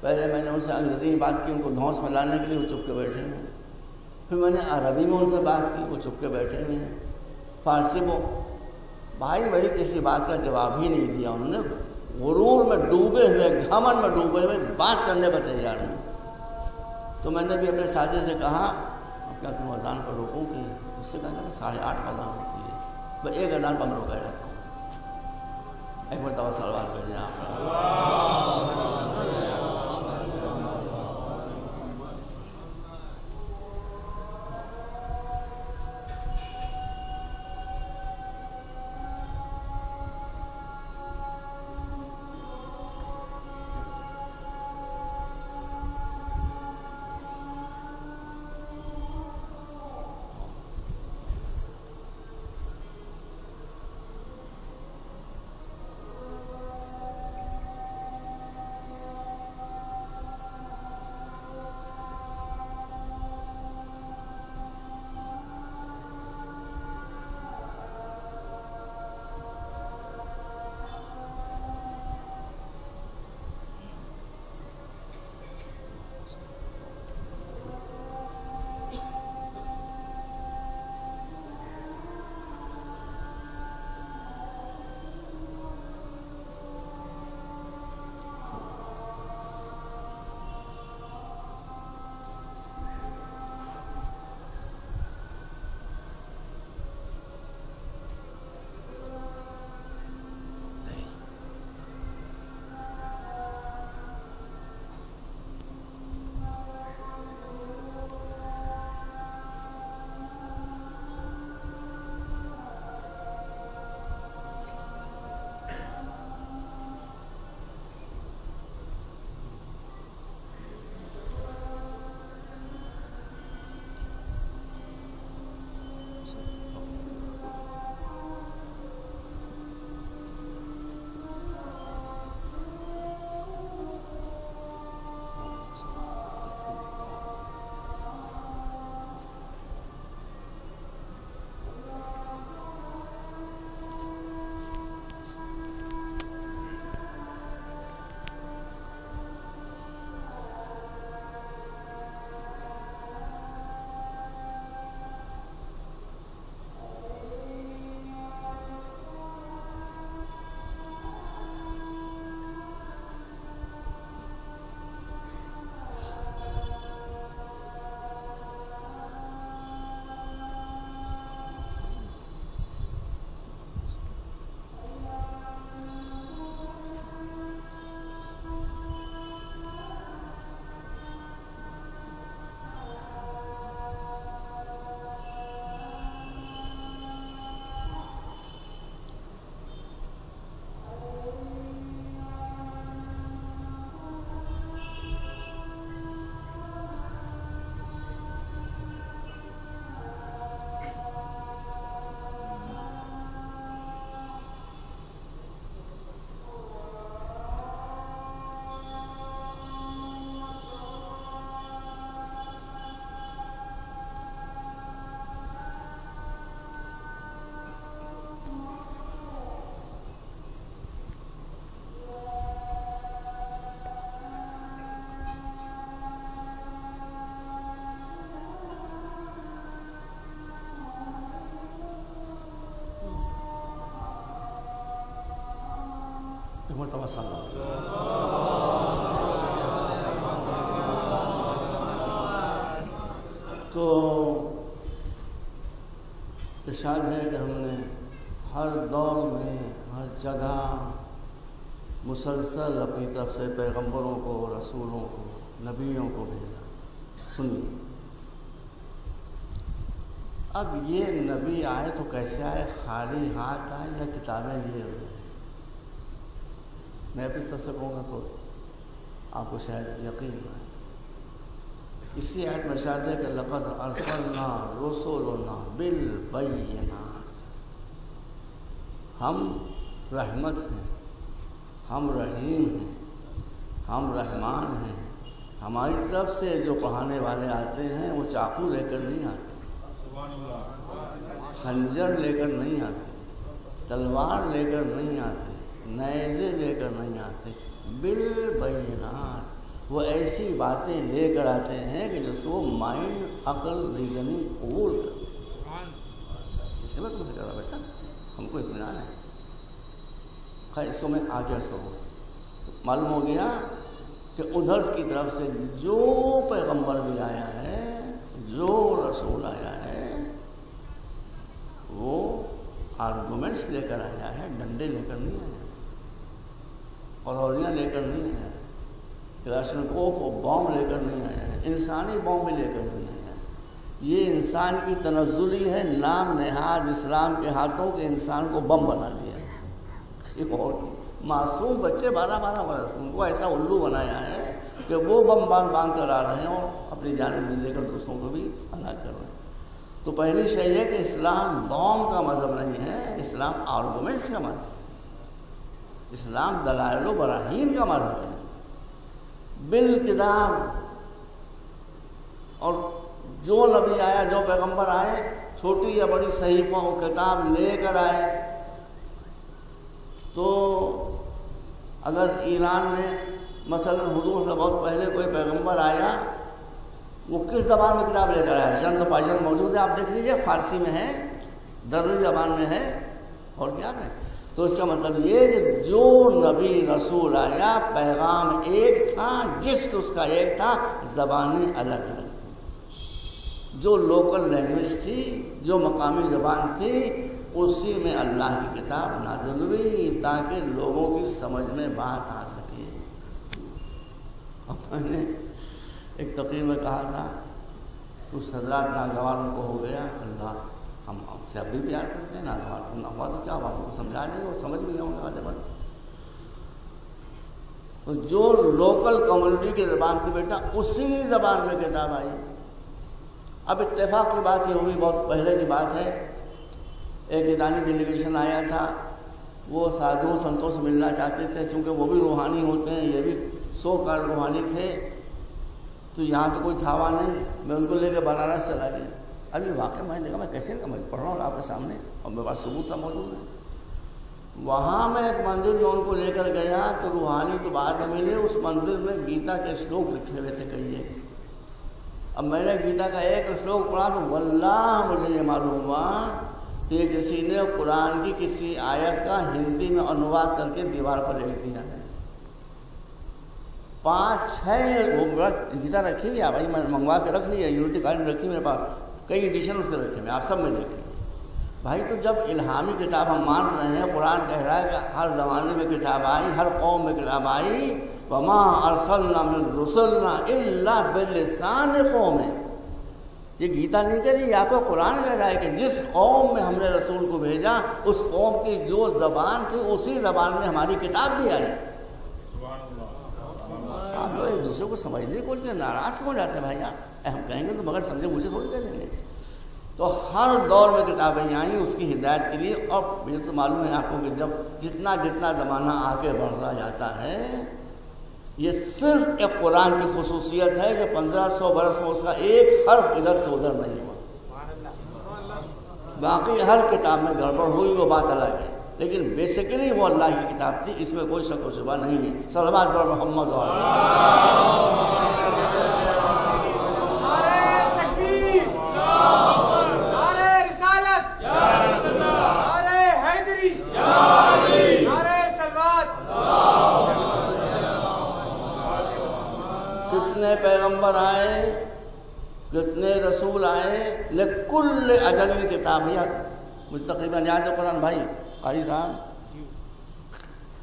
پہلے میں نے ان سے انگریزی میں بات کی، ان کو دھونس میں لانے کے لیے، وہ چپ کے بیٹھے ہوئے ہیں۔ پھر میں نے عربی میں ان سے بات کی، وہ چپ کے بیٹھے ہوئے ہیں۔ فارسی میں بھائی میری کسی بات کا جواب ہی نہیں دیا انہوں نے، غرور میں ڈوبے ہوئے، گھمنڈ میں ڈوبے ہوئے، بات کرنے پر تیار نہیں۔ تو میں نے بھی اپنے ساتھی سے کہا کیا تم اذان پر روکوں کہ اس سے کہا 8:30 اذان ہوتی ہے، بس ایک اذان پر میں روکا جاتا ہوں۔ ایک مرتبہ سوال کر دیں آپ۔ محمد صلی اللہ علیہ وسلم. تو ارشاد ہے کہ ہم نے ہر دور میں ہر جگہ مسلسل اپنی طرف سے پیغمبروں کو، رسولوں کو، نبیوں کو بھیجا. سنیے، اب یہ نبی آئے تو کیسے آئے؟ خالی ہاتھ آئے یا کتابیں لیے ہوئے ہیں؟ میں اپنی طرف سے کہوں گا تو آپ کو شاید یقین نہ آئے. اسی آیت میں شاید ہے کہ لقد ارسلنا رسولنا بالبینات. ہم رحمت ہیں، ہم رحیم ہیں، ہم رحمان ہیں. ہماری طرف سے جو پڑھانے والے آتے ہیں وہ چاقو لے کر نہیں آتے، خنجر لے کر نہیں آتے، تلوار لے کر نہیں آتے، نیزے لے کر نہیں آتے. بالبینات، وہ ایسی باتیں لے کر آتے ہیں کہ جس کو مائنڈ، عقل، ریزننگ قبول کر. اس لیے میں تم سے کہہ رہا بیٹا ہم کو اطمینان ہے. خیر اس کو میں آگے عرض کروں. معلوم ہو گیا کہ ادھر کی طرف سے جو پیغمبر بھی آیا ہے، جو رسول آیا ہے، وہ آرگومنٹس لے کر آیا ہے، ڈنڈے لے کر نہیں آیا، پرولیاں لے کر نہیں آیا، کلاشنکوف اور بام لے کر نہیں آیا ہے، انسانی بام بھی لے کر نہیں آیا ہے. یہ انسان کی تنزلی ہے، نام نہاد اسلام کے ہاتھوں کے انسان کو بم بنا دیا. ایک اور معصوم بچے 12-12 برس، ان کو ایسا الو بنایا ہے کہ وہ بم باندھ کر آ رہے ہیں اور اپنی جانب نہیں دے کر دوسروں کو بھی ہلاک کر رہے ہیں. تو پہلی شے یہ کہ اسلام بام کا مذہب نہیں ہے، اسلام آرگومنٹس کا مذہب ہے، اسلام دلائل و براہین کا مذہب ہے. بالکتاب، اور جو نبی آیا، جو پیغمبر آئے، چھوٹی یا بڑی صحیفہ و کتاب لے کر آئے. تو اگر ایران میں مثلا حضور سے بہت پہلے کوئی پیغمبر آیا، وہ کس زبان میں کتاب لے کر آیا؟ چند پاجن موجود ہے، آپ دیکھ لیجئے، فارسی میں ہے، درری زبان میں ہے، اور کیا ہے. تو اس کا مطلب یہ کہ جو نبی رسول آیا پیغام ایک تھا، جسٹ اس کا ایک تھا، زبانیں الگ الگ تھیں. جو لوکل لینگویج تھی، جو مقامی زبان تھی، اسی میں اللہ کی کتاب نازل ہوئی تاکہ لوگوں کی سمجھ میں بات آ سکے. میں نے ایک تقریر میں کہا تھا کچھ حضرات ناگواروں کو ہو گیا، اللہ ہم سے اب بھی پیار کرتے ہیں، ناگوار نہ ہوا تو کیا ہوا، ہم کو سمجھا دیں گے، وہ سمجھ بھی نہیں ہوں گے والے بات. تو جو لوکل کمیونٹی کی زبان تھی بیٹا، اسی زبان میں کتاب آئی. اب اتفاق کی بات یہ ہوئی، بہت پہلے کی بات ہے، ایک ایرانی ڈیلیگیشن آیا تھا. وہ سادھوؤں سنتوں سے ملنا چاہتے تھے، چونکہ وہ بھی روحانی ہوتے ہیں، یہ بھی سو کال روحانی تھے. تو یہاں تو کوئی تھاوا نہیں، میں ان کو لے کے بنارس چلا گیا. ابھی واقعہ میں نے دیکھا، میں کیسے میں پڑھ رہا ہوں آپ کے سامنے اور میرے پاس ثبوت سا موجود ہے. وہاں میں ایک مندر میں ان کو لے کر گیا تو روحانی تو بعد میں ملے، اس مندر میں گیتا کے شلوک لکھے ہوئے تھے کئی. اب میں نے گیتا کا ایک شلوک پڑھا تو واللہ مجھے یہ معلوم ہوا کہ کسی نے قرآن کی کسی آیت کا ہندی میں انواد کر کے دیوار پر لکھ دیا ہے. 5-6 گیتا رکھی ہوئی ہے بھائی، میں منگوا کے رکھ لی ہے، یونٹی کالج میں رکھی میرے پاس، کئی ایڈیشن اس کے رکھے ہیں، آپ سب میں دیکھیں. بھائی تو جب الہامی کتاب ہم مان رہے ہیں، قرآن کہہ رہا ہے کہ ہر زمانے میں کتاب آئی، ہر قوم میں کتاب آئی، وما ارسلنا من رسلنا الا بلسان قوم. یہ گیتا نہیں کہہ رہی، یا تو قرآن کہہ رہا ہے کہ جس قوم میں ہم نے رسول کو بھیجا، اس قوم کی جو زبان تھی اسی زبان میں ہماری کتاب بھی آئی. آپ لوگ ایک دوسرے کو سمجھنے کو ناراض کیوں جاتے ہیں بھائی؟ ہم کہیں گے تو مگر سمجھے مجھے تھوڑی کہہ دیں گے. تو ہر دور میں کتابیں آئیں اس کی ہدایت کے لیے. اور مجھے تو معلوم ہے آپ کو کہ جب جتنا زمانہ آگے بڑھتا جاتا ہے، یہ صرف ایک قرآن کی خصوصیت ہے کہ 1500 برس میں اس کا ایک حرف ادھر سے ادھر نہیں ہوا. باقی ہر کتاب میں گڑبڑ ہوئی، وہ بات الگ ہے، لیکن بیسیکلی وہ اللہ کی کتاب تھی، اس میں کوئی شک و شبہ نہیں ہے. صلوات پر محمد و نعرہ حیدری، نعرہ سلوات. لکل اجل کتاب. مجھے تقریباً یاد ہے قرآن بھائی قاری صاحب,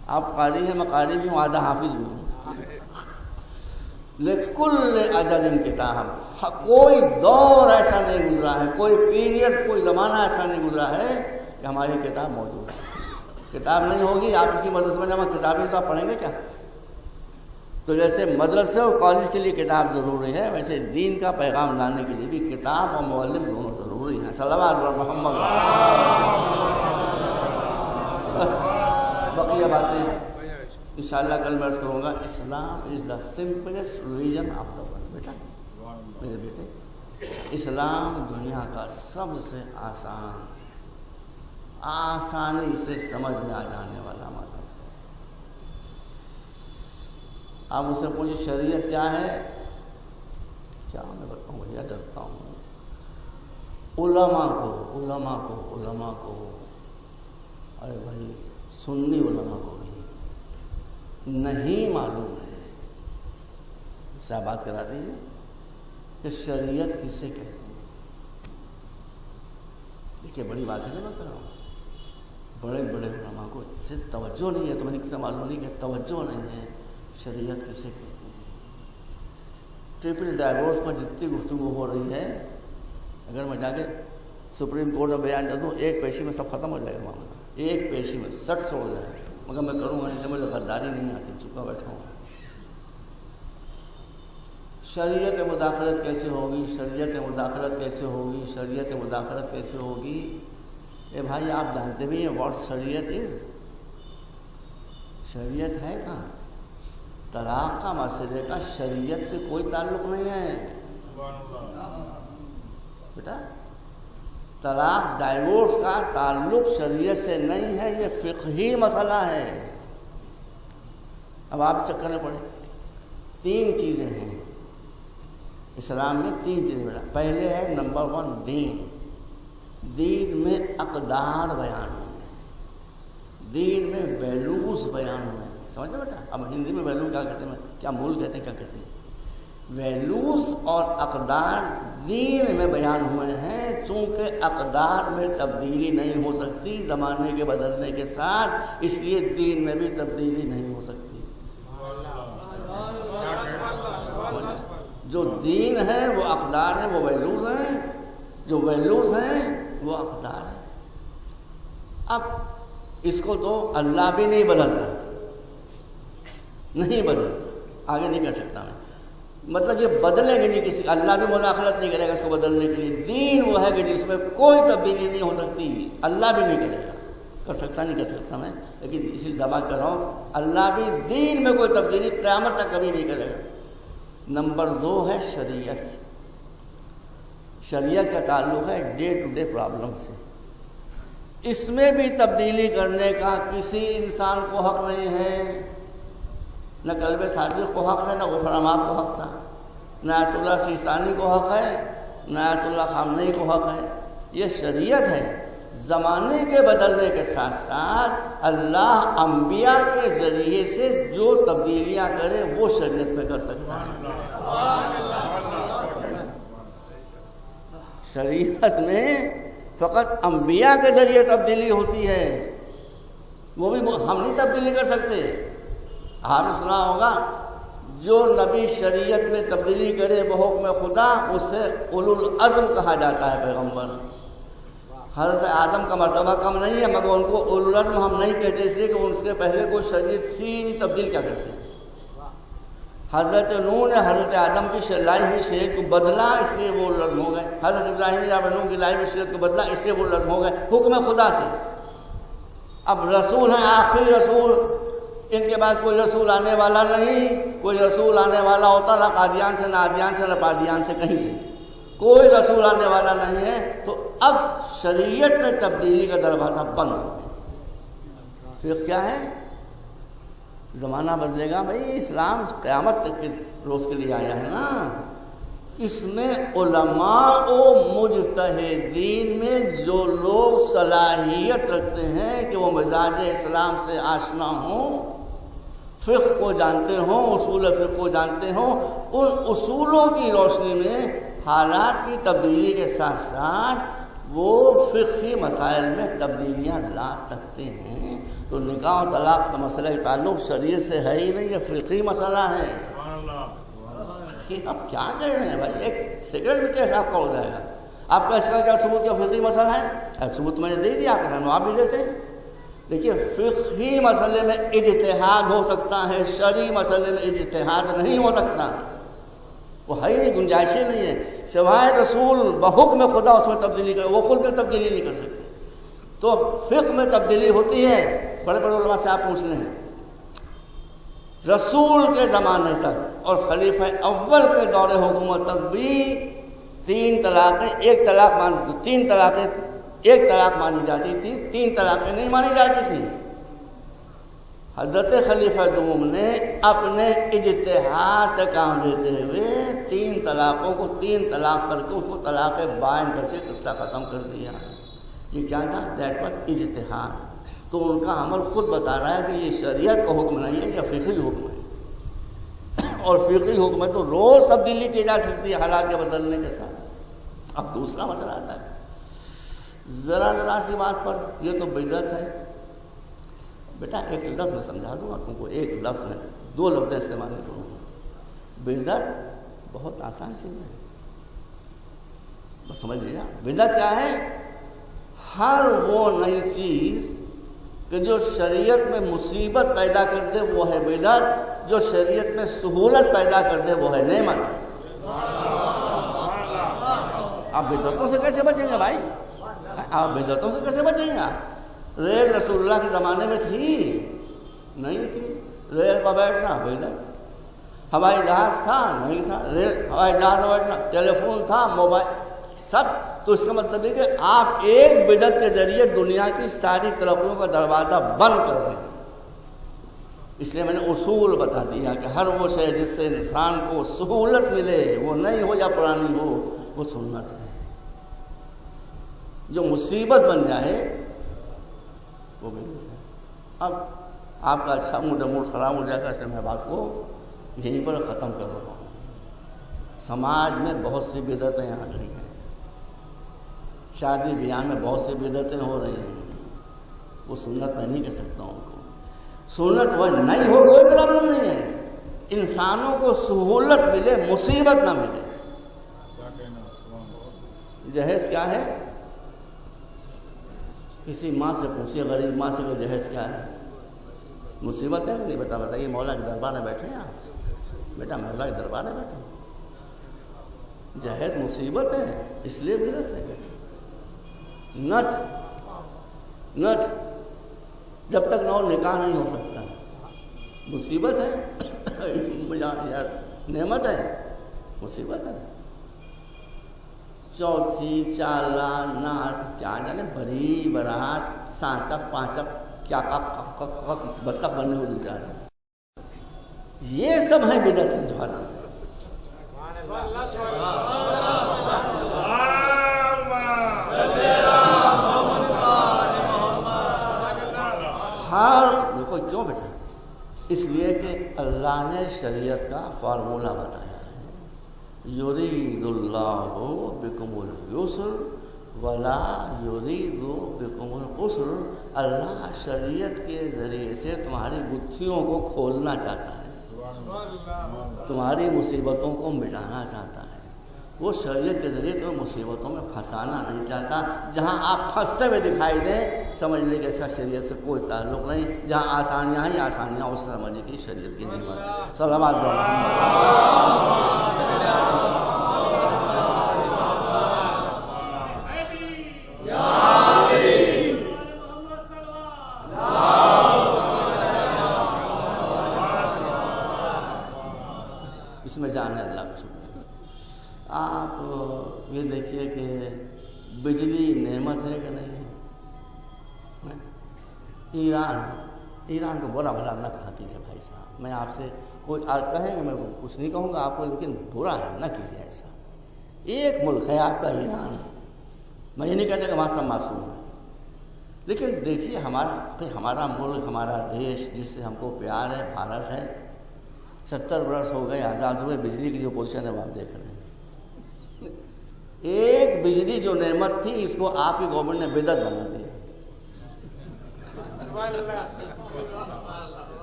آپ قاری ہیں, میں قاری بھی ہوں, آدھا حافظ بھی ہوں. لکل اجل کتاب, کوئی دور ایسا نہیں گزرا ہے, کوئی پیریڈ, کوئی زمانہ ایسا نہیں گزرا ہے کہ ہماری کتاب موجود ہے. کتاب نہیں ہوگی, آپ کسی مدرسے میں جمع کتابیں تو آپ پڑھیں گے کیا؟ تو جیسے مدرسے اور کالج کے لیے کتاب ضروری ہے, ویسے دین کا پیغام لانے کے لیے بھی کتاب اور معلم دونوں ضروری ہیں. صلوات علی محمد. بس بقیہ باتیں انشاءاللہ کل میں عرض کروں گا. Islam is the simplest religion of the world. بیٹا میرے بیٹے, اسلام دنیا کا سب سے آسانی سے سمجھ میں آ جانے والا مذہب ہے. آپ مجھ سے پوچھیں شریعت کیا ہے, کیا میں بتاؤں بھیا, ڈرتا ہوں. علماء کو ارے بھائی سنی علماء کو بھی نہیں معلوم ہے. اس سے بات کرا دیجیے کہ شریعت کسے کہتے ہیں. دیکھیے بڑی بات ہے نا, میں کر رہا ہوں. بڑے علماء کو توجہ نہیں ہے, تو میں نے کسی معلوم نہیں کہ توجہ نہیں ہے. شریعت کسے کہتے ہیں؟ ٹرپل ڈائیورس پر جتنی گفتگو ہو رہی ہے, اگر میں جا کے سپریم کورٹ میں بیان کر دوں, ایک پیشی میں سب ختم ہو جائے گا معاملہ. ایک پیشی میں 60 ہو جائے گا, مگر میں کروں گا نہیں, سے مجھے غداری نہیں آتی, چپا بیٹھا ہوں. شریعت مداخلت کیسے ہوگی, شریعت مداخلت کیسے ہوگی, شریعت مداخلت کیسے ہوگی؟ اے بھائی آپ جانتے بھی ہیں واٹ شریعت از. شریعت ہے کہاں؟ طلاق کا مسئلے کا شریعت سے کوئی تعلق نہیں ہے بیٹا. طلاق ڈائیورس کا تعلق شریعت سے نہیں ہے, یہ فقہی مسئلہ ہے. اب آپ چکر میں پڑے. 3 چیزیں ہیں اسلام میں, 3 چیزیں بیٹا. پہلے ہے نمبر 1 دین. دین میں اقدار بیان ہوئے, دین میں ویلوز بیان ہوئے. سمجھے بیٹا؟ اب ہندی میں ویلو کیا کہتے ہیں, کیا مول کہتے ہیں, کیا کہتے ہیں؟ ویلوز اور اقدار دین میں بیان ہوئے ہیں. چونکہ اقدار میں تبدیلی نہیں ہو سکتی زمانے کے بدلنے کے ساتھ, اس لیے دین میں بھی تبدیلی نہیں ہو سکتی. جو دین ہے وہ اقدار ہیں, وہ ویلوز ہیں. جو ویلوز ہیں وہ اقدار ہیں. اب اس کو تو اللہ بھی نہیں بدلتا, نہیں بدلتا, آگے نہیں کہہ سکتا میں. مطلب یہ بدلیں گے نہیں, کسی اللہ بھی مداخلت نہیں کرے گا اس کو بدلنے کے لیے. دین وہ ہے کہ جس میں کوئی تبدیلی نہیں ہو سکتی, اللہ بھی نہیں کرے گا. کر سکتا نہیں کر سکتا میں, لیکن اسی دعویٰ کر رہا ہوں اللہ بھی دین میں کوئی تبدیلی قیامت تک کبھی نہیں کرے گا. نمبر 2 ہے شریعت. شریعت کا تعلق ہے ڈے ٹو ڈے پرابلم سے. اس میں بھی تبدیلی کرنے کا کسی انسان کو حق نہیں ہے. نہ قلب صادق کو حق ہے, نہ غفر امام کو حق تھا, نہ آیت اللہ سیستانی کو حق ہے, نہ آیت اللہ خامنئی کو حق ہے. یہ شریعت ہے. زمانے کے بدلنے کے ساتھ ساتھ اللہ انبیاء کے ذریعے سے جو تبدیلیاں کرے وہ شریعت میں کر سکتا ہے. شریعت میں فقط انبیاء کے ذریعے تبدیلی ہوتی ہے, وہ بھی ہم نہیں تبدیلی کر سکتے. آپ نے سنا ہوگا جو نبی شریعت میں تبدیلی کرے بحکم خدا اسے اولو العزم کہا جاتا ہے پیغمبر. حضرت آدم کا مرتبہ کم نہیں ہے, مگر ان کو اولو العزم ہم نہیں کہتے اس لیے کہ ان سے پہلے کوئی شریعت تھی نہیں, تبدیل کیا کرتے. حضرت نوح نے حضرت آدم کی لائی ہوئی شریعت کو بدلا, اس لیے وہ اولو العزم ہو گئے. حضرت ابراہیم نے جب نوح کی لائی ہوئی شریعت کو بدلا, اس لیے وہ اولو العزم ہو گئے حکم خدا سے. اب رسول ہیں, آخری رسول, ان کے بعد کوئی رسول آنے والا نہیں. کوئی رسول آنے والا ہوتا نہ قادیان سے, نہ عادیان سے, نہ پادیان سے, کہیں سے کوئی رسول آنے والا نہیں ہے. تو اب شریعت میں تبدیلی کا دروازہ بند ہو گیا. پھر کیا ہے, زمانہ بدلے گا بھائی. اسلام قیامت تک کے روز کے لیے آیا ہے نا. اس میں علماء و مجتہدین میں جو لوگ صلاحیت رکھتے ہیں کہ وہ مزاج اسلام سے آشنا ہوں, فقہ کو جانتے ہوں, اصول فقہ کو جانتے ہوں, ان اصولوں کی روشنی میں حالات کی تبدیلی کے ساتھ ساتھ وہ فقہی مسائل میں تبدیلیاں لا سکتے ہیں. تو نکاح و طلاق کا مسئلہ تعلق شریعت سے ہے ہی نہیں، یہ فقہی مسئلہ ہے. آپ کیا کہہ رہے ہیں بھائی؟ ایک سیکنڈ میں کیسے آپ کا ہو جائے گا؟ آپ کا اس کا کیا ثبوت کیا فقہی مسئلہ ہے؟ ثبوت میں نے دے دیا، آپ کے آپ بھی دیتے ہیں. دیکھیے فقہی مسئلے میں اجتہاد ہو سکتا ہے، شرعی مسئلے میں اجتہاد نہیں ہو سکتا، وہ ہے ہی نہیں، گنجائش ہی نہیں ہے. سوائے رسول بحکم خدا اس میں تبدیلی کرے، وہ خود میں تبدیلی نہیں کر سکتے. تو فقہ میں تبدیلی ہوتی ہے. بڑے بڑے علماء سے آپ پوچھ لیں، رسول کے زمانے تک اور خلیفہ اول کے دور حکومت تک بھی 3 طلاقیں ایک طلاق مانی جاتی تھی، 3 طلاقیں نہیں مانی جاتی تھیں. حضرت خلیفہ دوم نے اپنے اجتہاد سے کام لیتے ہوئے 3 طلاقوں کو 3 طلاق کر کے اس کو طلاق بائن کر کے قصہ ختم کر دیا. یہ کیا تھا؟ دیٹ واز اجتہاد. تو ان کا عمل خود بتا رہا ہے کہ یہ شریعت کا حکم نہیں ہے، یہ فقہی حکم ہے. اور فقہی حکم ہے تو روز تبدیلی کی جا سکتی ہے حالات کے بدلنے کے ساتھ. اب دوسرا مسئلہ آتا ہے ذرا سی بات پر، یہ تو بدعت ہے. بیٹا ایک لفظ میں سمجھا دوں گا تم کو، ایک لفظ میں 2 لفظ استعمال نہیں کروں گا. بدعت بہت آسان چیز ہے، بس سمجھ لیجیے. بدعت کیا ہے؟ ہر وہ نئی چیز کہ جو شریعت میں مصیبت پیدا کر دے وہ ہے بدعت، جو شریعت میں سہولت پیدا کر دے وہ ہے نعمت. آپ بدعتوں سے کیسے بچیں گے بھائی؟ آپ بدعتوں سے کیسے بچیں گے؟ ریل رسول اللہ کے زمانے میں تھی؟ نہیں تھی. ریل پر بیٹھنا بدعت. ہوائی جہاز تھا؟ نہیں تھا. ریل ہوائی جہاز پر بیٹھنا. ٹیلی فون تھا؟ موبائل سب. تو اس کا مطلب ہے کہ آپ ایک بدعت کے ذریعے دنیا کی ساری ترقیوں کا دروازہ بند کر رہے ہیں. اس لیے میں نے اصول بتا دیا کہ ہر وہ شے جس سے انسان کو سہولت ملے، وہ نئی ہو یا پرانی ہو، وہ سنت ہے. جو مصیبت بن جائے وہ بدعت ہے. اب آپ کا اچھا موڈ خراب ہو جائے گا، اس لیے میں بات کو یہیں پر ختم کر رہا ہوں. سماج میں بہت سی بدعتیں آ گئی ہیں، شادی بیاہ میں بہت سی بدعتیں ہو رہی ہیں. وہ سنت میں نہیں کہہ سکتا ہوں کو. سنت وہ نہیں ہو کوئی پرابلم نہیں ہے. انسانوں کو سہولت ملے، مصیبت نہ ملے. جہیز کیا ہے؟ کسی ماں سے پوچھیے، غریب ماں سے، کہ جہیز کیا ہے؟ مصیبت ہے کہ نہیں؟ بتائیے. مولا کے دربار میں بیٹھے ہیں آپ؟ بیٹا مولا کے دربار میں بیٹھے. جہیز مصیبت ہے، اس لیے بدعت ہے. نت جب تک نکاح نہیں ہو سکتا مصیبت ہے. یار نعمت ہے، مصیبت ہے. چوتھی، چالا، نعت، کیا جانے بری برات، سانچا پانچا، کیا بطخ بننے کو دل جا رہا ہے. یہ سب ہیں بدعت ہیں جو حرام ہے. دیکھو کیوں بیٹا؟ اس لیے کہ اللہ نے شریعت کا فارمولہ بتایا ہے. یرید اللہ بکم الیسر ولا یرید بکم العسر. اللہ شریعت کے ذریعے سے تمہاری گتھیوں کو کھولنا چاہتا ہے، تمہاری مصیبتوں کو مٹانا چاہتا ہے. وہ شریعت کے ذریعے تمہیں مصیبتوں میں پھنسانا نہیں چاہتا. جہاں آپ پھنستے ہوئے دکھائی دیں سمجھ لیں کہ اس کا شریعت سے کوئی تعلق نہیں. جہاں آسانیاں ہیں آسانیاں اس سے سمجھ کی شریعت کی نعمت. صلوات اس میں جان ہے اللہ کا شکر. آپ یہ دیکھیے کہ بجلی نعمت ہے کہ نہیں ہے. ایران کو برا بھلا نہ کھاتی ہے بھائی صاحب. میں آپ سے کوئی کہیں گے، میں کچھ نہیں کہوں گا آپ کو، لیکن برا ہے نہ کیجیے ایسا. ایک ملک ہے آپ کا ایران. میں یہ نہیں کہتا کہ وہاں سب معصوم ہے، لیکن دیکھیے ہمارا ملک، ہمارا دیش جس سے ہم کو پیار ہے، بھارت ہے. 70 برس ہو گئے آزاد ہوئے، بجلی کی جو پوزیشن ہے وہ آپ دیکھ رہے ہیں. ایک بجلی جو نعمت تھی اس کو آپ کی گورنمنٹ نے بدعت بنا دی،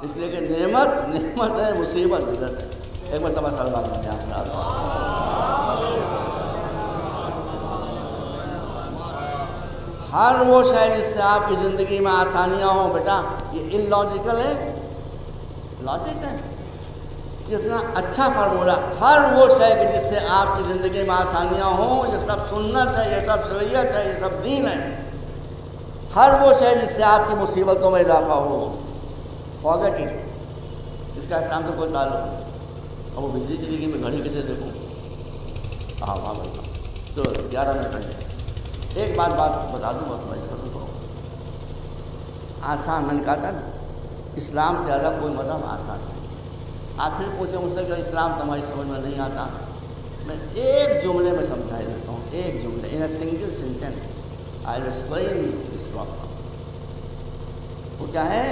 اس لیے کہ نعمت ہے، مصیبت بدعت ہے۔ ایک مرتبہ سلام ہر وہ شے جس سے آپ کی زندگی میں آسانیاں ہوں، بیٹا یہ ان لاجیکل ہے، لاجک ہے، کتنا اچھا فارمولہ۔ ہر وہ شے کہ جس سے آپ کی زندگی میں آسانیاں ہوں، یہ سب سنت ہے، یہ سب شریعت ہے، یہ سب دین ہے۔ ہر وہ شے جس سے آپ کی مصیبتوں میں اضافہ ہو، فارگیٹ اٹ، اس کا اسلام سے کوئی تعلق نہیں۔ اب وہ بجلی چلی گئی، میں گھڑی کیسے دیکھوں؟ ہاں بولتا چلو 11 منٹ پہلے ایک بات بتا دوں، بس میں اس کا تو آسان، میں نے کہا تھا اسلام سے زیادہ کوئی مذہب آسان ہے۔ آپ پھر پوچھیں مجھ سے کہ اسلام تمہاری سمجھ میں نہیں آتا، میں ایک جملے میں سمجھا دیتا ہوں، ایک جملے، in a single sentence I will explain this problem. وہ کیا ہے؟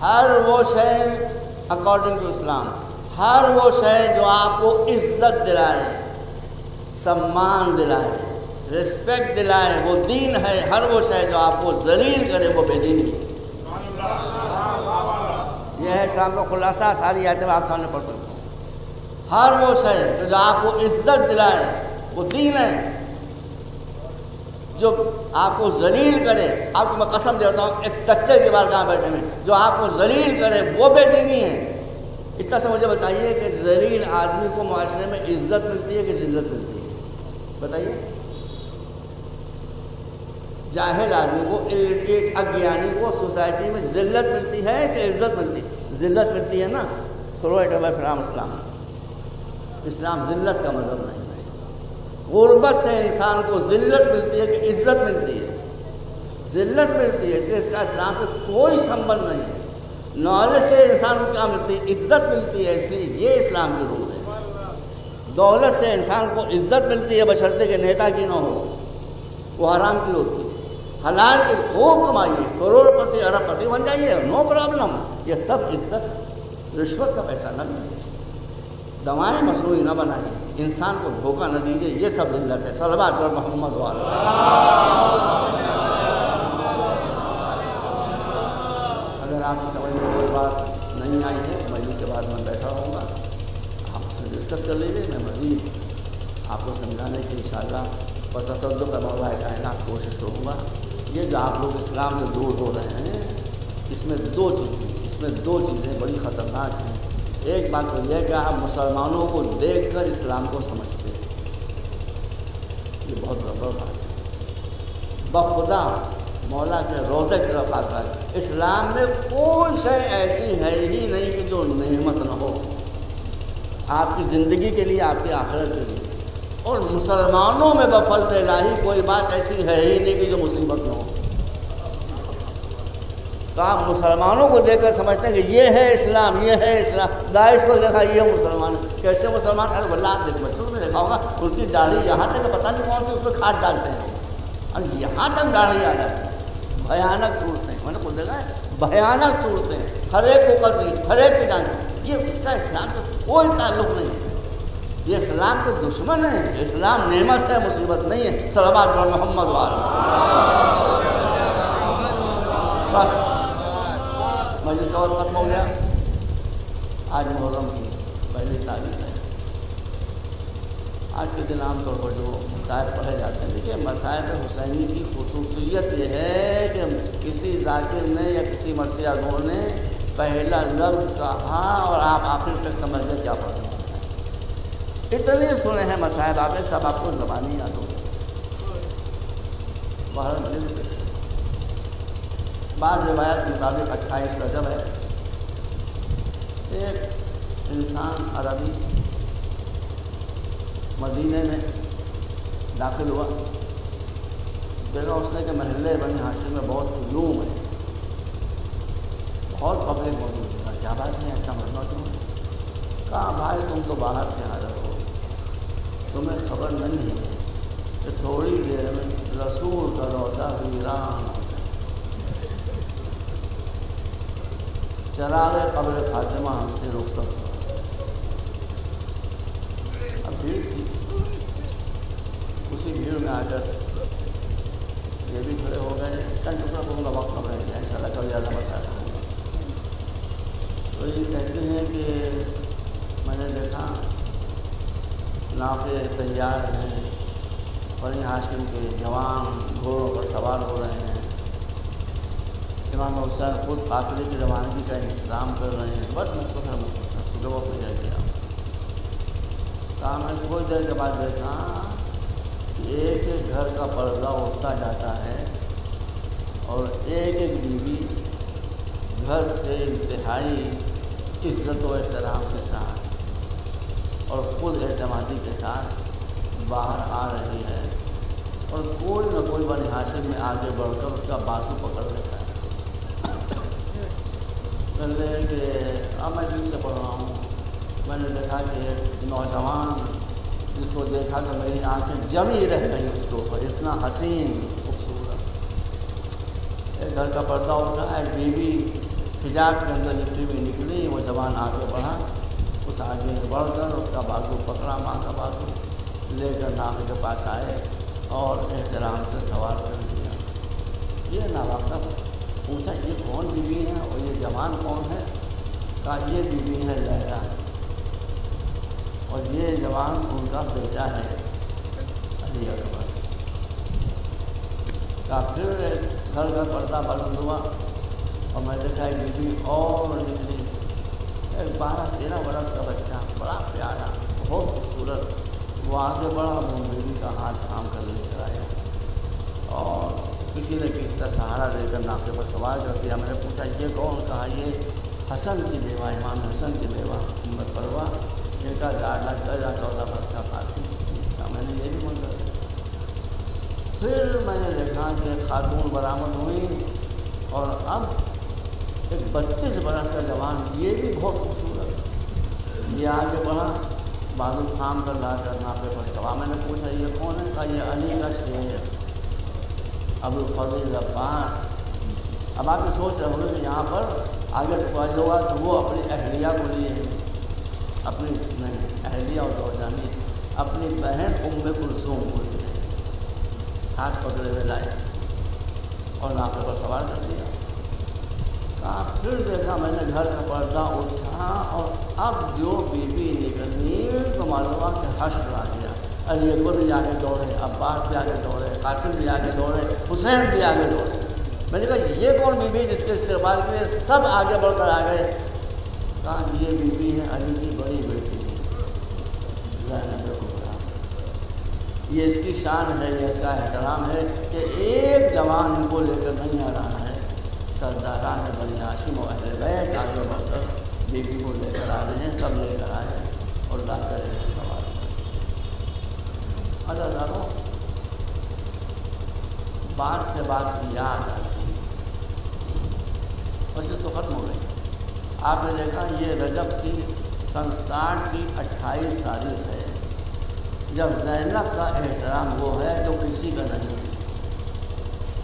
ہر وہ شے اکارڈنگ ٹو اسلام، ہر وہ شے جو آپ کو عزت دلائے، سمان دلائے، رسپیکٹ دلائے، وہ دین ہے۔ ہر وہ شے جو آپ کو ذلیل کرے وہ بے دینی ہے۔ یہ ہے اسلام کا خلاصہ، ساری آیتیں میں آپ سامنے پڑھ سکتا ہوں۔ ہر وہ شے جو آپ کو عزت دلائے وہ دین ہے، جو آپ کو ذلیل کرے، آپ کو میں قسم دیتا ہوں ایک سچے کے بارگاہ بیٹھے میں، جو آپ کو ذلیل کرے وہ بے دینی ہے۔ اتنا سے مجھے بتائیے کہ ذلیل آدمی کو معاشرے میں عزت ملتی ہے کہ ذلت ملتی ہے؟ بتائیے۔ جاہل آدمی کو، الٹریٹ اگیانی کو سوسائٹی میں ذلت ملتی ہے کہ عزت ملتی ہے؟ ذلت ملتی ہے نا۔ تھرو اٹ اوے فرام اسلام۔ اسلام ذلت کا مذہب نہیں ہے۔ غربت سے انسان کو ذلت ملتی ہے کہ عزت ملتی ہے؟ ذلت ملتی ہے، اس لیے اس کا اسلام سے کوئی سمبند نہیں ہے۔ نالج سے انسان کو کیا ملتی ہے؟ عزت ملتی ہے، اس لیے یہ اسلام کی روح ہے۔ دولت سے انسان کو عزت ملتی ہے بشرطے کہ نیتا کی نہ ہو، وہ حرام کی ہوتی ہے۔ حلال کی خوب کمائیے، کروڑ پتی ارب پتی بن جائیے، نو پرابلم۔ یہ سب عزت، رشوت کا پیسہ نہ دیجیے، دوائیں مصنوعی نہ بنائیے، انسان کو دھوکہ نہ دیجیے، یہ سب ذلت ہے۔ صلوات پر محمد وعلی۔ اگر آپ کی سمجھ میں کوئی بات نہیں آئی ہے تو مجلس کے بعد میں بیٹھا رہوں گا، آپ اس سے ڈسکس کر لیجیے، میں مزید آپ کو سمجھانے کی انشاءاللہ تصدق کا مولا کائنات کوشش کروں گا۔ یہ جو آپ لوگ اسلام سے دور ہو رہے ہیں، اس میں دو چیزیں بڑی خطرناک ہیں۔ ایک بات تو یہ ہے کہ آپ مسلمانوں کو دیکھ کر اسلام کو سمجھتے ہیں، یہ بہت بڑا بات ہے۔ بخدا مولا کے روضے کی طرف آتا ہے۔ اسلام میں کوئی شے ایسی ہے ہی نہیں کہ جو نعمت نہ ہو، آپ کی زندگی کے لیے، آپ کی آخرت کے لیے۔ اور مسلمانوں میں بفضل الہی کوئی بات ایسی ہے ہی نہیں کہ جو مصیبت نہ ہو۔ تو آپ مسلمانوں کو دیکھ کر سمجھتے ہیں کہ یہ ہے اسلام، یہ ہے اسلام۔ داعش کو دیکھا، یہ مسلمان کیسے مسلمان؟ ارے واللہ آپ دیکھ، بچوں میں دیکھا ہوگا ان کی داڑھی یہاں تک پتہ نہیں کون سی اس پہ کھاد ڈالتے ہیں، اور یہاں تک داڑھی آ جاتی ہے۔ بھیانک صورتیں، میں نے خود دیکھا ہے، بھیانک صورتیں، ہر ایک کو قتل، ہر ایک کی جان۔ یہ اس کا اسلام سے کوئی تعلق نہیں، یہ اسلام کے دشمن ہے۔ اسلام نعمت ہے، مصیبت نہیں ہے۔ صلوات پر محمد وعلی۔ بس مجلس اور ختم ہو گیا۔ آج محرم کی پہلی تاریخ ہے۔ آج کے دن عام طور پر جو مسائل پڑھے جاتے ہیں، دیکھیے مسائل حسینی کی خصوصیت یہ ہے کہ کسی ذاکر نے یا کسی مرثیہ گور نے پہلا لفظ کہا اور آپ آخر تک سمجھ گئے کیا پڑھا۔ اتنے سنے ہیں مصائب، آپ نے سب آپ کو زبانی یاد ہو گئے۔ بعض روایت کے مطابق 28 رجب ہے۔ ایک انسان عربی مدینے میں داخل ہوا، دیکھا اس نے کہ محلے بنی ہاشم میں بہت ہجوم ہے، بہت پبلک موجود ہے۔ کیا بات ہے، اچھا مسئلہ کیوں ہے؟ کہا بھائی تم تو باہر سے حاضر ہو، تمہیں خبر نہیں ہے کہ تھوڑی دیر میں رسول کا روضہ ویران ہو جائے، چراغ قبر فاطمہ ہم سے رخصت ہو۔ اب بھیڑ تھی، اسی بھیڑ میں آ کر یہ بھی کھڑے ہو گئے. چند ٹکڑا کروں گا, وقت کم رہے گا, ان شاء اللہ کبھی زیادہ مسائل کروں گا. تو یہ کہتے ہیں کہ میں نے دیکھا ناقے تیار ہیں, بنی ہاشم کے جوان گھوڑوں پر سوار ہو رہے ہیں. امام حسین خود قافلے کی روانگی کا انتظام کر رہے ہیں. بس مختصر وہ پہ رہ گیا. کہا میں تھوڑی دیر کے بعد دیکھا کہ ایک ایک گھر کا پردہ اٹھتا جاتا ہے اور ایک ایک بیوی گھر سے انتہائی عزت و احترام کے ساتھ اور خود اعتمادی کے ساتھ باہر آ رہی ہے, اور کوئی نہ کوئی بنی ہاشم میں آگے بڑھ کر اس کا بازو پکڑ لیتا ہے. کہتے ہیں کہ اب میں جس سے پڑھ رہا ہوں, میں نے دیکھا کہ ایک نوجوان جس کو دیکھا کہ میری آنکھیں جمی رہ گئی اس کے اوپر, اتنا حسین خوبصورت. ایک گھر کا پردہ اٹھا, ایک بیوی حجاب کے اندر لپٹی ہوئی نکلی. وہ جوان آگے بڑھا, اس آگے بڑھ کر اس کا بازو پکڑا, ماں کا بازو لے کر ناقے کے پاس آئے اور احترام سے سوال کر دیا. یہ ناواقف پوچھا یہ کون بیوی ہے اور یہ جوان کون ہے؟ کہا یہ بیوی ہے لیلا, اور یہ جوان ان کا بیٹا ہے علی اکبر. کہا پھر ایک گھر کا پردہ بلند ہوا اور میں دیکھا ایک بیوی اور نکلی, ایک 12-13 برس کا بچہ, بڑا پیارا, بہت خوبصورت. وہ آگے بڑھا, وہ بیوی کا ہاتھ تھام کر لے کر آیا اور کسی نے کسی کا سہارا دے کر ناقے پر سوار کر دیا. میں نے پوچھا یہ کون؟ کہا یہ حسن کی بیوہ, امام حسن کی بیوہ ام پروہ, جن کا لاڈلا 14 برس کا قاسم. میں نے یہ بھی منظر دیکھا. پھر میں نے دیکھا کہ خاتون برآمد ہوئی اور اب ایک 32 برس کا جوان, یہ بھی بہت خوبصورت. یہ آگے بڑھا, بازو تھام کر لا کر ناقے پر سوا. میں نے پوچھا یہ کون ہے؟ کہا یہ علی کا شیر ابوالفضل عباس. اب آپ یہ سوچ رہے ہوں گے کہ یہاں پر آگے ٹکاج ہوگا تو وہ اپنی اہلیہ کو لیے, اپنی نہیں اہلیہ اور زوجانی, اپنی بہن ام کلثوم کو لیے ہاتھ پکڑے ہوئے لائے اور ناقے پر سوار کر دیا. کہا پھر دیکھا میں نے گھر کا پردہ اٹھا اور اب جو بیوی نکلی تو معلوم ہوا کہ حشر آ گیا. علی اکبر بھی آگے دوڑے, عباس بھی آگے دوڑے, قاسم بھی آگے دوڑے, حسین بھی آگے دوڑے. میں نے کہا یہ کون بیوی جس کے استقبال کے لیے سب آگے بڑھ کر آ گئے؟ کہا یہ بیوی ہے علی کی بڑی بیٹی زینب کبریٰ. یہ اس کی شان ہے, یہ اس کا احترام ہے کہ ایک جوان ان کو لے کر نہیں آ رہا ہے. سرداران بنی ہاشم و اہل بیت آگے بڑھ کر بیوی کو لے کر آ رہے ہیں, سب لے کر آئے اور لا کر سوال. عزیزانو, بات سے بات کی یاد آتی ہے, بس تو ختم ہو گئی. آپ نے دیکھا یہ رجب کی سن 60 کی 28 تاریخ ہے جب زینب کا احترام وہ ہے جو کسی کا نہیں.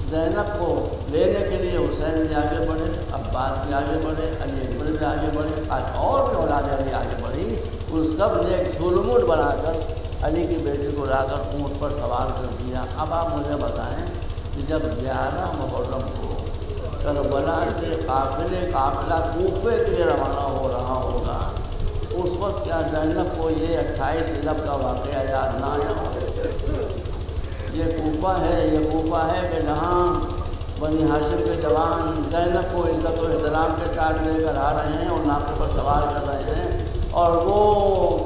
زینب کو لینے کے لیے حسین بھی آگے بڑھے, عباس بھی آگے بڑھے, علی اکبر بھی آگے بڑھے, اور بھی اولاد علی آگے بڑھی. ان سب نے ایک جھولمٹ بنا کر علی کی بیٹی کو لا کر اونٹ پر سوار کر دیا. اب آپ مجھے بتائیں کہ جب 11 محرم کو کربلا سے قافلہ کوفے کے لیے روانہ ہو رہا ہوگا, اس وقت کیا زینب کو یہ 28 رجب کا واقعہ یاد نہ آیا ہو؟ یہ کوفہ ہے کہ جہاں بنی ہاشم کے جوان زینب کو عزت و احترام کے ساتھ لے کر آ رہے ہیں اور ناقے پر سوار کر رہے ہیں, اور وہ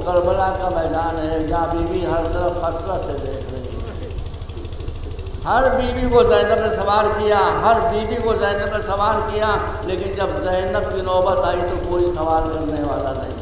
کربلا کا میدان ہے جہاں بیوی ہر طرف حسرت سے دیکھ رہی ہے. ہر بیوی کو زینب نے سوار کیا, ہر بیوی کو زینب نے سوار کیا, لیکن جب زینب کی نوبت آئی تو کوئی سوار کرنے والا نہیں.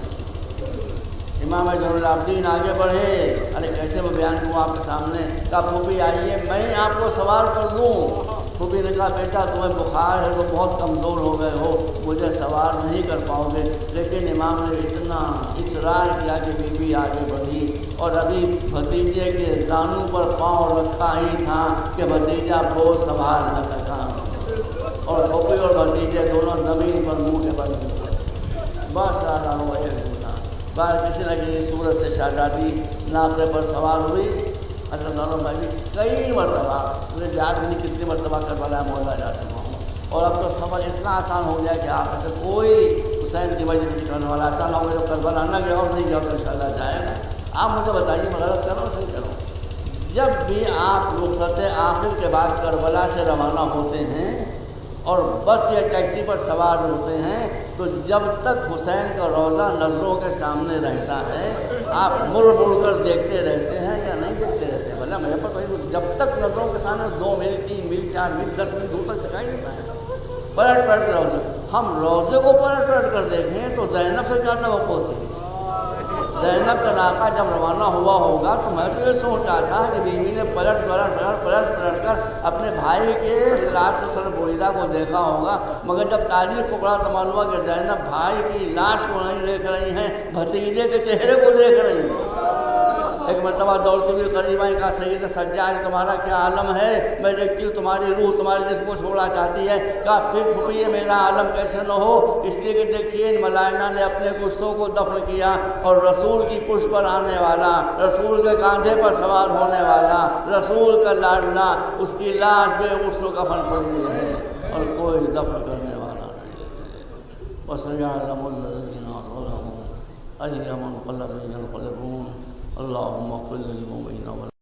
امام زین العابدین آگے بڑھے, ارے کیسے میں بیان کروں آپ کے سامنے. کہا پھوپھی آئیے میں آپ کو سوار کر دوں. پھوپھی نے کہا بیٹا تمہیں بخار ہے تو بہت کمزور ہو گئے ہو, مجھے سوار نہیں کر پاؤ گے. لیکن امام نے اتنا اصرار کیا کہ بیوی آگے بڑھی, اور ابھی بھتیجے کے زانوں پر پاؤں رکھا ہی تھا کہ بھتیجا بوجھ سنبھال نہ سکا, اور پھوپھی اور بھتیجے دونوں زمین پر منہ کے بل ہوئے. بس آنا ہوا ایک دوسرا. بعد کسی نہ کسی صورت سے شہزادی ناقے پر سوار ہوئی, حسن دونوں میں بھی کئی مرتبہ مجھے یاد نہیں کتنی مرتبہ کربلا مولا جا چکا ہوں، اور اب تو سفر اتنا آسان ہو گیا کہ آپ سے کوئی حسین کی وجہ نہیں کرنے والا، ایسا نہ ہو جو کربلا نہ گیا اور نہیں گیا تو انشاءاللہ جائے گا۔ آپ مجھے بتائیے میں غلط کروں صحیح کروں؟ جب بھی آپ رخصت آخر کے بعد کربلا سے روانہ ہوتے ہیں اور بس یا ٹیکسی پر سوار ہوتے ہیں تو جب تک حسین کا روضہ نظروں کے سامنے رہتا ہے آپ مڑ مڑ کر دیکھتے رہتے ہیں یا نہیں دیکھتے رہتے ہیں؟ بھلا میرے پاس وہی جب تک نظروں کے سامنے 2 میل 3 میل 4 میل 10 میل دور تک دکھائی دیتا ہے، پلٹ پلٹ کر روزے، ہم روزے کو پلٹ پلٹ کر دیکھیں تو زینب سے کیا توقع ہوتی ہے؟ زینب کا ناقہ جب روانہ ہوا ہوگا تو میں تو یہ سوچ رہا تھا کہ بیوی نے پلٹ کر اپنے بھائی کے لاش سے سر بریدہ کو دیکھا ہوگا، مگر جب تاریخ کو پڑھا تو معلوم ہوا کہ زینب بھائی کی لاش کو نہیں دیکھ رہی ہیں، بھتیجے کے چہرے کو دیکھ رہی ہیں۔ ایک مرتبہ دوڑتی ہوئی قریب آئی، کہا سید سجاد تمہارا کیا عالم ہے؟ میں دیکھتی ہوں تمہاری روح تمہارے جسم کو چھوڑنا چاہتی ہے۔ کہا پھر پھوپھی میرا عالم کیسے نہ ہو، اس لیے کہ دیکھیے ان ملائنہ نے اپنے کشتوں کو دفن کیا اور رسول کی پشت پر آنے والا، رسول کے کاندھے پر سوار ہونے والا، رسول کا لاڈلا، اس کی لاش بے غسل و کفن پڑی ہے اور کوئی دفن کرنے والا نہیں ہے۔ وَسَيَعْلَمُ الَّذِينَ ظَلَمُوا أَيَّ مُنقَلَبٍ يَنقَلِبُونَ اللهم اغفر للمؤمنين